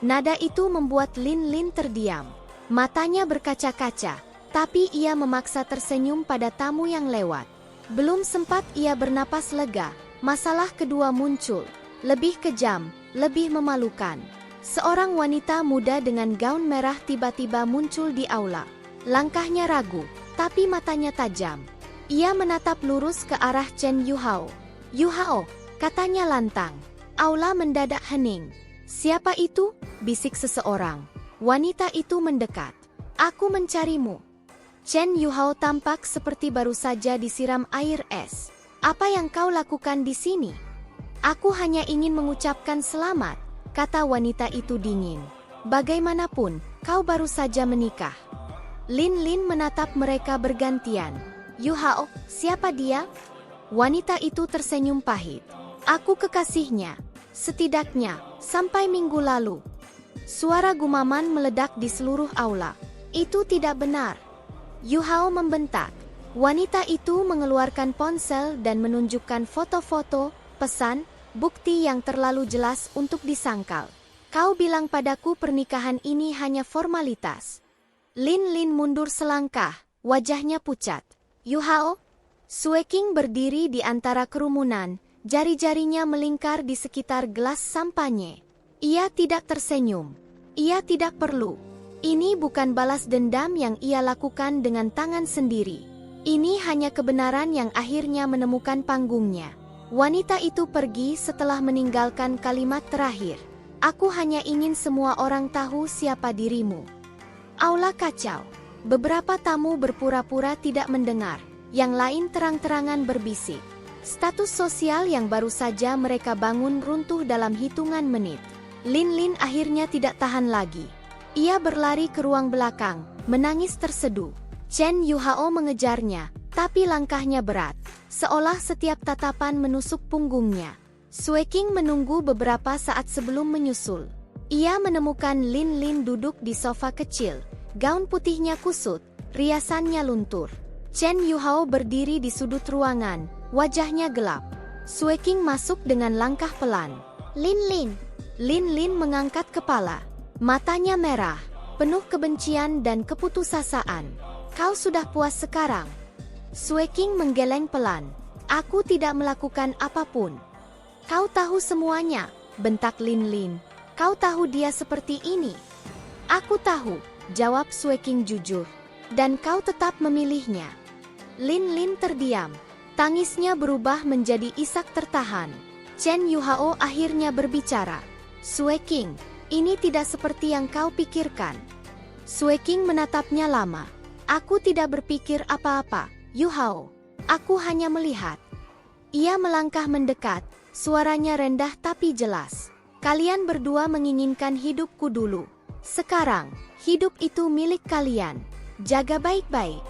Nada itu membuat Lin Lin terdiam. Matanya berkaca-kaca, tapi ia memaksa tersenyum pada tamu yang lewat. Belum sempat ia bernapas lega, masalah kedua muncul. Lebih kejam, lebih memalukan. Seorang wanita muda dengan gaun merah tiba-tiba muncul di aula. Langkahnya ragu, tapi matanya tajam. Ia menatap lurus ke arah Chen Yuhao. Yuhao, katanya lantang. Aula mendadak hening. Siapa itu? Bisik seseorang. Wanita itu mendekat. Aku mencarimu. Chen Yuhao tampak seperti baru saja disiram air es. Apa yang kau lakukan di sini? Aku hanya ingin mengucapkan selamat, kata wanita itu dingin. Bagaimanapun, kau baru saja menikah. Lin Lin menatap mereka bergantian. Yuhao, siapa dia? Wanita itu tersenyum pahit. Aku kekasihnya. Setidaknya, sampai minggu lalu. Suara gumaman meledak di seluruh aula. Itu tidak benar. Yuhao membentak. Wanita itu mengeluarkan ponsel dan menunjukkan foto-foto, pesan, bukti yang terlalu jelas untuk disangkal. Kau bilang padaku pernikahan ini hanya formalitas. Lin Lin mundur selangkah, wajahnya pucat. Yuhao? Sue King berdiri di antara kerumunan, jari-jarinya melingkar di sekitar gelas sampanye. Ia tidak tersenyum. Ia tidak perlu. Ini bukan balas dendam yang ia lakukan dengan tangan sendiri. Ini hanya kebenaran yang akhirnya menemukan panggungnya. Wanita itu pergi setelah meninggalkan kalimat terakhir. Aku hanya ingin semua orang tahu siapa dirimu. Aula kacau. Beberapa tamu berpura-pura tidak mendengar. Yang lain terang-terangan berbisik. Status sosial yang baru saja mereka bangun runtuh dalam hitungan menit. Lin Lin akhirnya tidak tahan lagi. Ia berlari ke ruang belakang, menangis terseduh. Chen Yuhao mengejarnya, tapi langkahnya berat, seolah setiap tatapan menusuk punggungnya. Sue King menunggu beberapa saat sebelum menyusul. Ia menemukan Lin Lin duduk di sofa kecil, gaun putihnya kusut, riasannya luntur. Chen Yuhao berdiri di sudut ruangan, wajahnya gelap. Sue King masuk dengan langkah pelan. Lin Lin. Lin Lin mengangkat kepala. Matanya merah, penuh kebencian dan keputusasaan. Kau sudah puas sekarang? Sueking menggeleng pelan. Aku tidak melakukan apapun. Kau tahu semuanya, bentak Lin Lin. Kau tahu dia seperti ini. Aku tahu, jawab Sueking jujur. Dan kau tetap memilihnya. Lin Lin terdiam. Tangisnya berubah menjadi isak tertahan. Chen Yuhao akhirnya berbicara. Sueking, ini tidak seperti yang kau pikirkan. Sueking menatapnya lama. Aku tidak berpikir apa-apa, Yuhao. Aku hanya melihat. Ia melangkah mendekat, suaranya rendah tapi jelas. Kalian berdua menginginkan hidupku dulu. Sekarang, hidup itu milik kalian. Jaga baik-baik.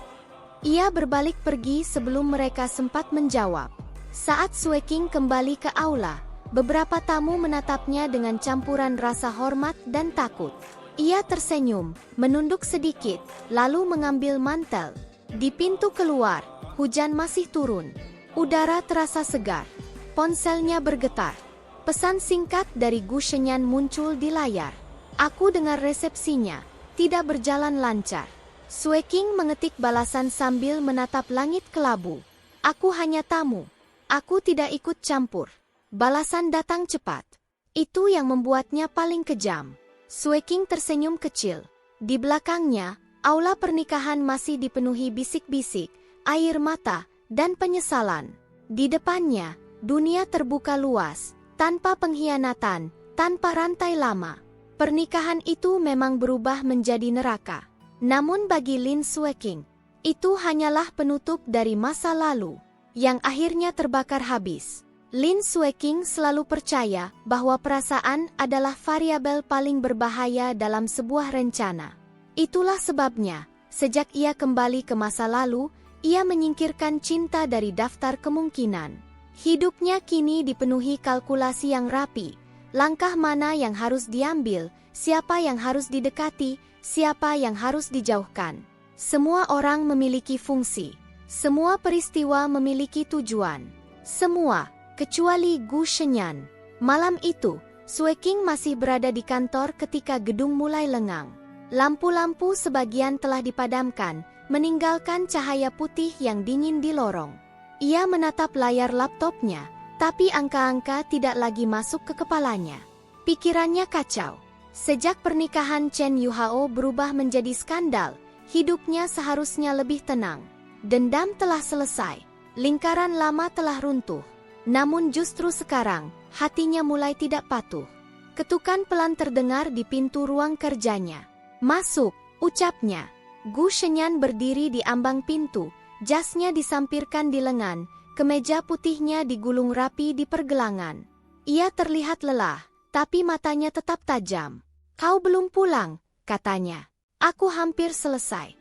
Ia berbalik pergi sebelum mereka sempat menjawab. Saat Sueking kembali ke aula, beberapa tamu menatapnya dengan campuran rasa hormat dan takut. Ia tersenyum, menunduk sedikit, lalu mengambil mantel. Di pintu keluar, hujan masih turun. Udara terasa segar. Ponselnya bergetar. Pesan singkat dari Gu Shenyan muncul di layar. Aku dengar resepsinya, tidak berjalan lancar. Sueking mengetik balasan sambil menatap langit kelabu. Aku hanya tamu. Aku tidak ikut campur. Balasan datang cepat. Itu yang membuatnya paling kejam. Sueking tersenyum kecil. Di belakangnya, aula pernikahan masih dipenuhi bisik-bisik, air mata, dan penyesalan. Di depannya, dunia terbuka luas, tanpa pengkhianatan, tanpa rantai lama. Pernikahan itu memang berubah menjadi neraka. Namun bagi Lin Sueking, itu hanyalah penutup dari masa lalu, yang akhirnya terbakar habis. Lin Sueking selalu percaya bahwa perasaan adalah variabel paling berbahaya dalam sebuah rencana. Itulah sebabnya, sejak ia kembali ke masa lalu, ia menyingkirkan cinta dari daftar kemungkinan. Hidupnya kini dipenuhi kalkulasi yang rapi. Langkah mana yang harus diambil, siapa yang harus didekati, siapa yang harus dijauhkan. Semua orang memiliki fungsi. Semua peristiwa memiliki tujuan. Semua, kecuali Gu Shenyan. Malam itu, Sueking masih berada di kantor ketika gedung mulai lengang. Lampu-lampu sebagian telah dipadamkan, meninggalkan cahaya putih yang dingin di lorong. Ia menatap layar laptopnya, tapi angka-angka tidak lagi masuk ke kepalanya. Pikirannya kacau. Sejak pernikahan Chen Yuhao berubah menjadi skandal, hidupnya seharusnya lebih tenang. Dendam telah selesai, lingkaran lama telah runtuh. Namun justru sekarang, hatinya mulai tidak patuh. Ketukan pelan terdengar di pintu ruang kerjanya. Masuk, ucapnya. Gu Shenyan berdiri di ambang pintu. Jasnya disampirkan di lengan, kemeja putihnya digulung rapi di pergelangan. Ia terlihat lelah, tapi matanya tetap tajam. Kau belum pulang, katanya. Aku hampir selesai.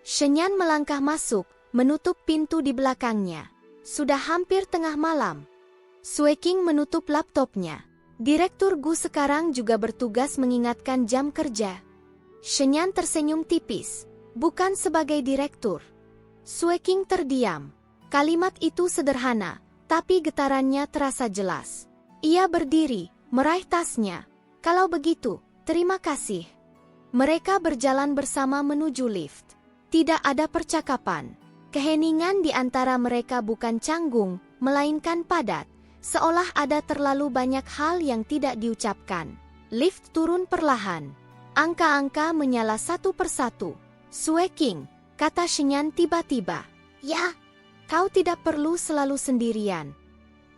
Shenyan melangkah masuk, menutup pintu di belakangnya. Sudah hampir tengah malam. Sueking menutup laptopnya. Direktur Gu sekarang juga bertugas mengingatkan jam kerja. Shenyan tersenyum tipis. Bukan sebagai direktur. Sueking terdiam. Kalimat itu sederhana, tapi getarannya terasa jelas. Ia berdiri, meraih tasnya. Kalau begitu, terima kasih. Mereka berjalan bersama menuju lift. Tidak ada percakapan. Keheningan di antara mereka bukan canggung, melainkan padat. Seolah ada terlalu banyak hal yang tidak diucapkan. Lift turun perlahan. Angka-angka menyala satu persatu. Sueking, kata Shenyan tiba-tiba. Ya, kau tidak perlu selalu sendirian.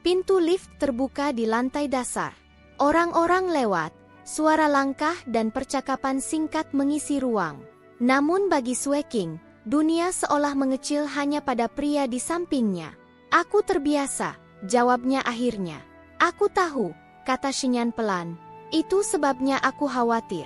Pintu lift terbuka di lantai dasar. Orang-orang lewat, suara langkah dan percakapan singkat mengisi ruang. Namun bagi Sueking, dunia seolah mengecil hanya pada pria di sampingnya. Aku terbiasa, jawabnya akhirnya. Aku tahu, kata Shenyan pelan. Itu sebabnya aku khawatir.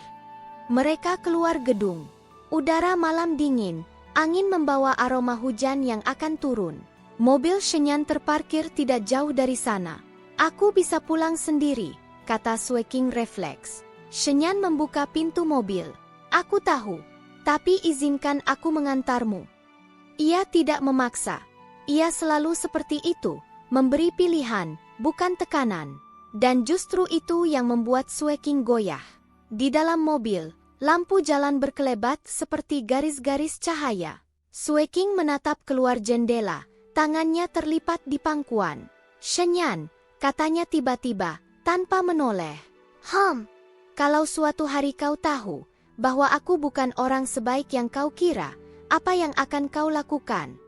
Mereka keluar gedung. Udara malam dingin. Angin membawa aroma hujan yang akan turun. Mobil Shenyan terparkir tidak jauh dari sana. Aku bisa pulang sendiri, kata Sueking refleks. Shenyan membuka pintu mobil. Aku tahu, tapi izinkan aku mengantarmu. Ia tidak memaksa. Ia selalu seperti itu, memberi pilihan, bukan tekanan. Dan justru itu yang membuat Sueking goyah. Di dalam mobil, lampu jalan berkelebat seperti garis-garis cahaya. Sueking menatap keluar jendela, tangannya terlipat di pangkuan. "Shenyan," katanya tiba-tiba, tanpa menoleh. Kalau suatu hari kau tahu bahwa aku bukan orang sebaik yang kau kira, apa yang akan kau lakukan?"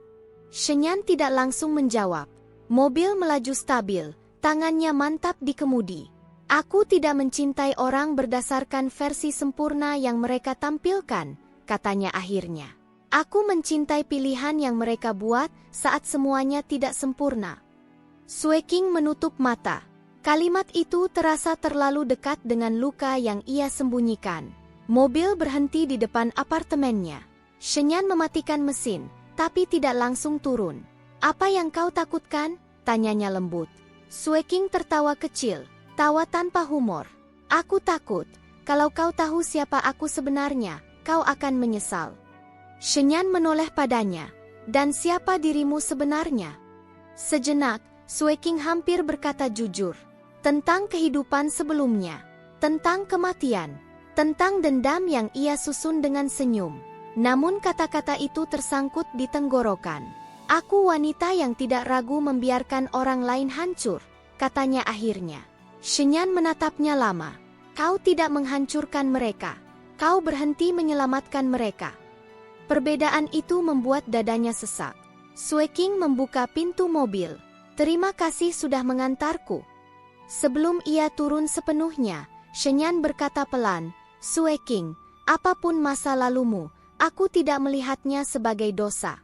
Shenyan tidak langsung menjawab. Mobil melaju stabil, tangannya mantap di kemudi. "Aku tidak mencintai orang berdasarkan versi sempurna yang mereka tampilkan," katanya akhirnya. "Aku mencintai pilihan yang mereka buat saat semuanya tidak sempurna." Sueking menutup mata. Kalimat itu terasa terlalu dekat dengan luka yang ia sembunyikan. Mobil berhenti di depan apartemennya. Shenyan mematikan mesin, tapi tidak langsung turun. "Apa yang kau takutkan?" tanyanya lembut. Sueking tertawa kecil, tawa tanpa humor. "Aku takut, kalau kau tahu siapa aku sebenarnya, kau akan menyesal." Shenyan menoleh padanya. "Dan siapa dirimu sebenarnya?" Sejenak, Sueking hampir berkata jujur. Tentang kehidupan sebelumnya, tentang kematian, tentang dendam yang ia susun dengan senyum. Namun kata-kata itu tersangkut di tenggorokan. "Aku wanita yang tidak ragu membiarkan orang lain hancur," katanya akhirnya. Shenyan menatapnya lama. "Kau tidak menghancurkan mereka. Kau berhenti menyelamatkan mereka." Perbedaan itu membuat dadanya sesak. Sueking membuka pintu mobil. "Terima kasih sudah mengantarku." Sebelum ia turun sepenuhnya, Shenyan berkata pelan, "Sueking, apapun masa lalumu, aku tidak melihatnya sebagai dosa."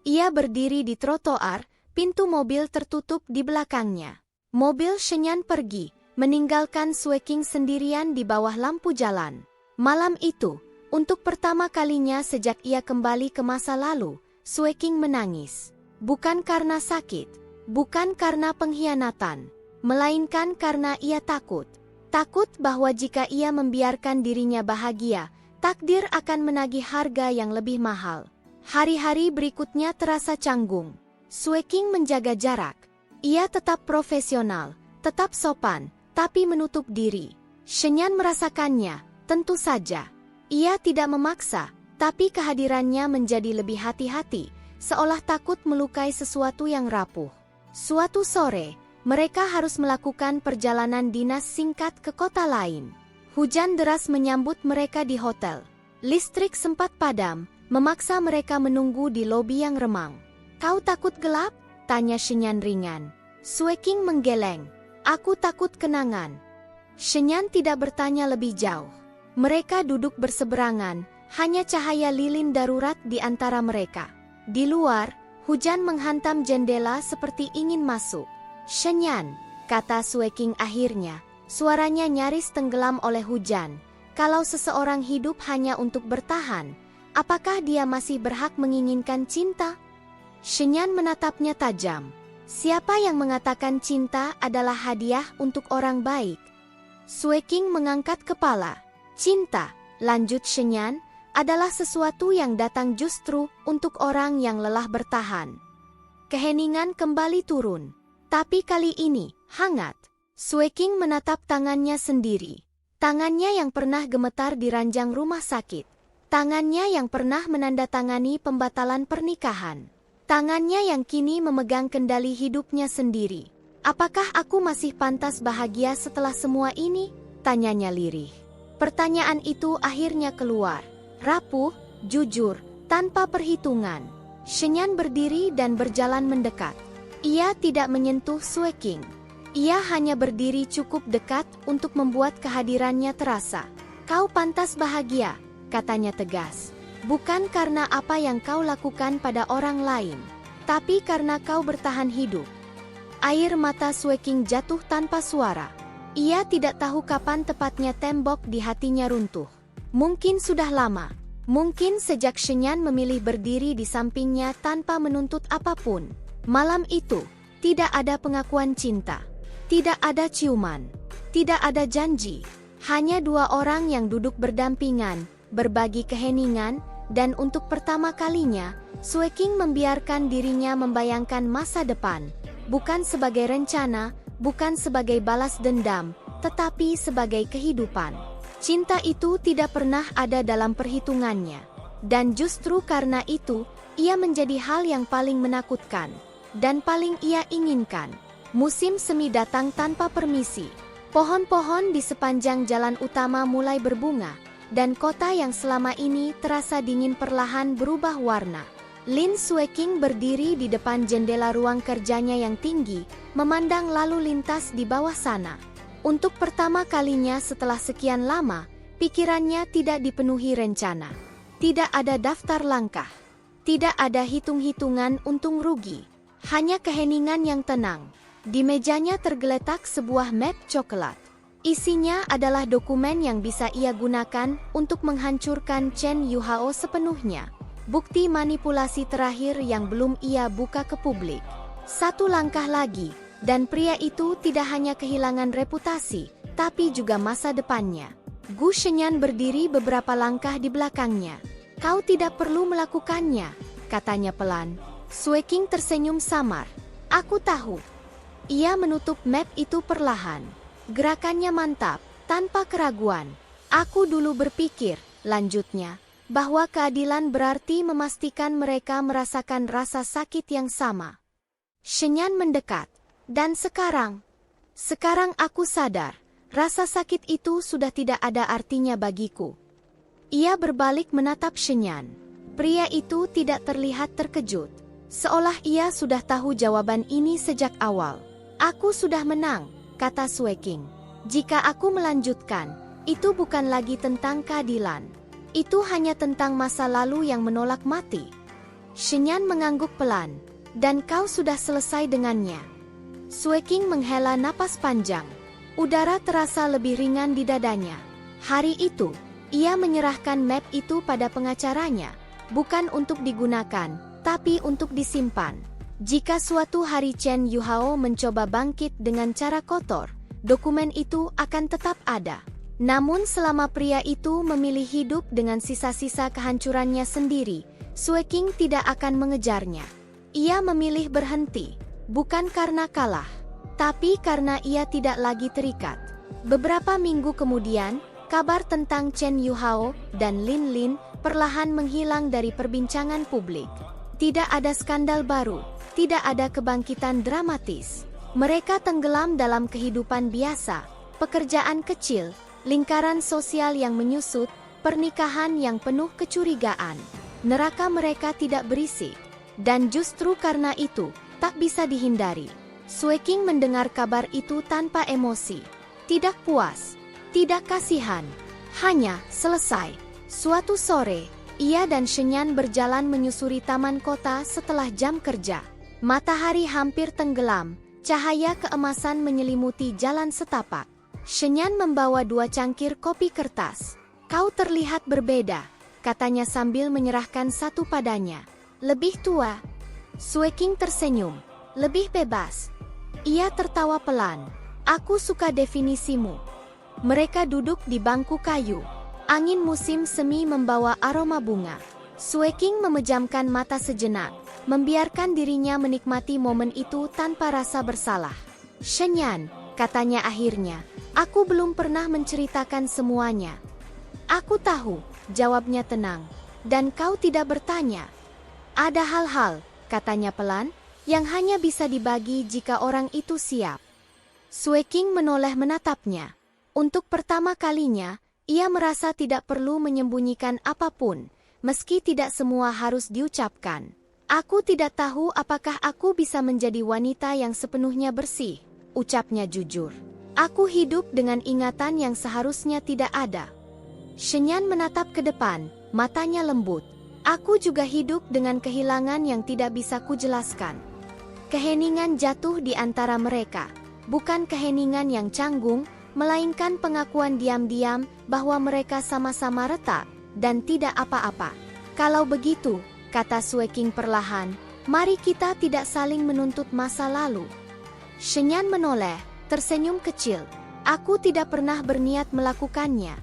Ia berdiri di trotoar, pintu mobil tertutup di belakangnya. Mobil Shenyan pergi, meninggalkan Sueking sendirian di bawah lampu jalan. Malam itu, untuk pertama kalinya sejak ia kembali ke masa lalu, Sueking menangis. Bukan karena sakit, bukan karena pengkhianatan, melainkan karena ia takut. Takut bahwa jika ia membiarkan dirinya bahagia, takdir akan menagih harga yang lebih mahal. Hari-hari berikutnya terasa canggung. Sueking menjaga jarak. Ia tetap profesional, tetap sopan, tapi menutup diri. Shenyan merasakannya, tentu saja. Ia tidak memaksa, tapi kehadirannya menjadi lebih hati-hati, seolah takut melukai sesuatu yang rapuh. Suatu sore, mereka harus melakukan perjalanan dinas singkat ke kota lain. Hujan deras menyambut mereka di hotel. Listrik sempat padam, memaksa mereka menunggu di lobi yang remang. "Kau takut gelap?" tanya Shenyan ringan. Sueking menggeleng. "Aku takut kenangan." Shenyan tidak bertanya lebih jauh. Mereka duduk berseberangan, hanya cahaya lilin darurat di antara mereka. Di luar, hujan menghantam jendela seperti ingin masuk. "Shenyan," kata Sueking akhirnya, suaranya nyaris tenggelam oleh hujan. "Kalau seseorang hidup hanya untuk bertahan, apakah dia masih berhak menginginkan cinta?" Shenyan menatapnya tajam. "Siapa yang mengatakan cinta adalah hadiah untuk orang baik?" Sueking mengangkat kepala. "Cinta," lanjut Shenyan, "adalah sesuatu yang datang justru untuk orang yang lelah bertahan." Keheningan kembali turun. Tapi kali ini, hangat. Sueking menatap tangannya sendiri. Tangannya yang pernah gemetar di ranjang rumah sakit. Tangannya yang pernah menandatangani pembatalan pernikahan. Tangannya yang kini memegang kendali hidupnya sendiri. "Apakah aku masih pantas bahagia setelah semua ini?" tanyanya lirih. Pertanyaan itu akhirnya keluar. Rapuh, jujur, tanpa perhitungan. Shenyan berdiri dan berjalan mendekat. Ia tidak menyentuh Sueking. Ia hanya berdiri cukup dekat untuk membuat kehadirannya terasa. "Kau pantas bahagia," katanya tegas. "Bukan karena apa yang kau lakukan pada orang lain, tapi karena kau bertahan hidup." Air mata Sueking jatuh tanpa suara. Ia tidak tahu kapan tepatnya tembok di hatinya runtuh. Mungkin sudah lama. Mungkin sejak Shenyan memilih berdiri di sampingnya tanpa menuntut apapun. Malam itu, tidak ada pengakuan cinta. Tidak ada ciuman. Tidak ada janji. Hanya dua orang yang duduk berdampingan, berbagi keheningan, dan untuk pertama kalinya, Sueking membiarkan dirinya membayangkan masa depan. Bukan sebagai rencana, bukan sebagai balas dendam, tetapi sebagai kehidupan. Cinta itu tidak pernah ada dalam perhitungannya. Dan justru karena itu, ia menjadi hal yang paling menakutkan dan paling ia inginkan. Musim semi datang tanpa permisi. Pohon-pohon di sepanjang jalan utama mulai berbunga, dan kota yang selama ini terasa dingin perlahan berubah warna. Lin Sueking berdiri di depan jendela ruang kerjanya yang tinggi, memandang lalu lintas di bawah sana. Untuk pertama kalinya setelah sekian lama, pikirannya tidak dipenuhi rencana. Tidak ada daftar langkah. Tidak ada hitung-hitungan untung rugi. Hanya keheningan yang tenang. Di mejanya tergeletak sebuah map coklat. Isinya adalah dokumen yang bisa ia gunakan untuk menghancurkan Chen Yuhao sepenuhnya. Bukti manipulasi terakhir yang belum ia buka ke publik. Satu langkah lagi, dan pria itu tidak hanya kehilangan reputasi, tapi juga masa depannya. Gu Shenyan berdiri beberapa langkah di belakangnya. "Kau tidak perlu melakukannya," katanya pelan. Sueking tersenyum samar. "Aku tahu." Ia menutup map itu perlahan. Gerakannya mantap, tanpa keraguan. "Aku dulu berpikir," lanjutnya, "bahwa keadilan berarti memastikan mereka merasakan rasa sakit yang sama." Shenyan mendekat. "Dan sekarang aku sadar, rasa sakit itu sudah tidak ada artinya bagiku." Ia berbalik menatap Shenyan. Pria itu tidak terlihat terkejut, seolah ia sudah tahu jawaban ini sejak awal. "Aku sudah menang," kata Sueking. "Jika aku melanjutkan, itu bukan lagi tentang keadilan. Itu hanya tentang masa lalu yang menolak mati." Shenyan mengangguk pelan. "Dan kau sudah selesai dengannya." Sueking menghela napas panjang. Udara terasa lebih ringan di dadanya. Hari itu, ia menyerahkan map itu pada pengacaranya, bukan untuk digunakan, tapi untuk disimpan. Jika suatu hari Chen Yuhao mencoba bangkit dengan cara kotor, dokumen itu akan tetap ada. Namun selama pria itu memilih hidup dengan sisa-sisa kehancurannya sendiri, Sueking tidak akan mengejarnya. Ia memilih berhenti, bukan karena kalah, tapi karena ia tidak lagi terikat. Beberapa minggu kemudian, kabar tentang Chen Yuhao dan Lin Lin perlahan menghilang dari perbincangan publik. Tidak ada skandal baru, tidak ada kebangkitan dramatis. Mereka tenggelam dalam kehidupan biasa, pekerjaan kecil, lingkaran sosial yang menyusut, pernikahan yang penuh kecurigaan. Neraka mereka tidak berisik, dan justru karena itu, tak bisa dihindari. Sueking mendengar kabar itu tanpa emosi. Tidak puas, tidak kasihan, hanya selesai. Suatu sore, ia dan Shenyan berjalan menyusuri taman kota setelah jam kerja. Matahari hampir tenggelam, cahaya keemasan menyelimuti jalan setapak. Shenyan membawa 2 cangkir kopi kertas. "Kau terlihat berbeda," katanya sambil menyerahkan satu padanya. "Lebih tua." Sueking tersenyum. "Lebih bebas." Ia tertawa pelan. "Aku suka definisimu." Mereka duduk di bangku kayu. Angin musim semi membawa aroma bunga. Sueking memejamkan mata sejenak, membiarkan dirinya menikmati momen itu tanpa rasa bersalah. "Shenyan," katanya akhirnya, "aku belum pernah menceritakan semuanya." "Aku tahu," jawabnya tenang. "Dan kau tidak bertanya." "Ada hal-hal," katanya pelan, "yang hanya bisa dibagi jika orang itu siap." Sueking menoleh menatapnya. Untuk pertama kalinya, ia merasa tidak perlu menyembunyikan apapun, meski tidak semua harus diucapkan. "Aku tidak tahu apakah aku bisa menjadi wanita yang sepenuhnya bersih," ucapnya jujur. "Aku hidup dengan ingatan yang seharusnya tidak ada." Shenyan menatap ke depan, matanya lembut. "Aku juga hidup dengan kehilangan yang tidak bisa kujelaskan." Keheningan jatuh di antara mereka, bukan keheningan yang canggung, melainkan pengakuan diam-diam bahwa mereka sama-sama retak dan tidak apa-apa. "Kalau begitu," kata Sueking perlahan, "mari kita tidak saling menuntut masa lalu." Shenyan menoleh, tersenyum kecil. "Aku tidak pernah berniat melakukannya."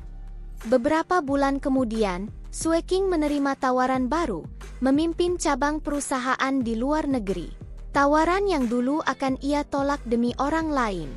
Beberapa bulan kemudian, Sueking menerima tawaran baru, memimpin cabang perusahaan di luar negeri. Tawaran yang dulu akan ia tolak demi orang lain.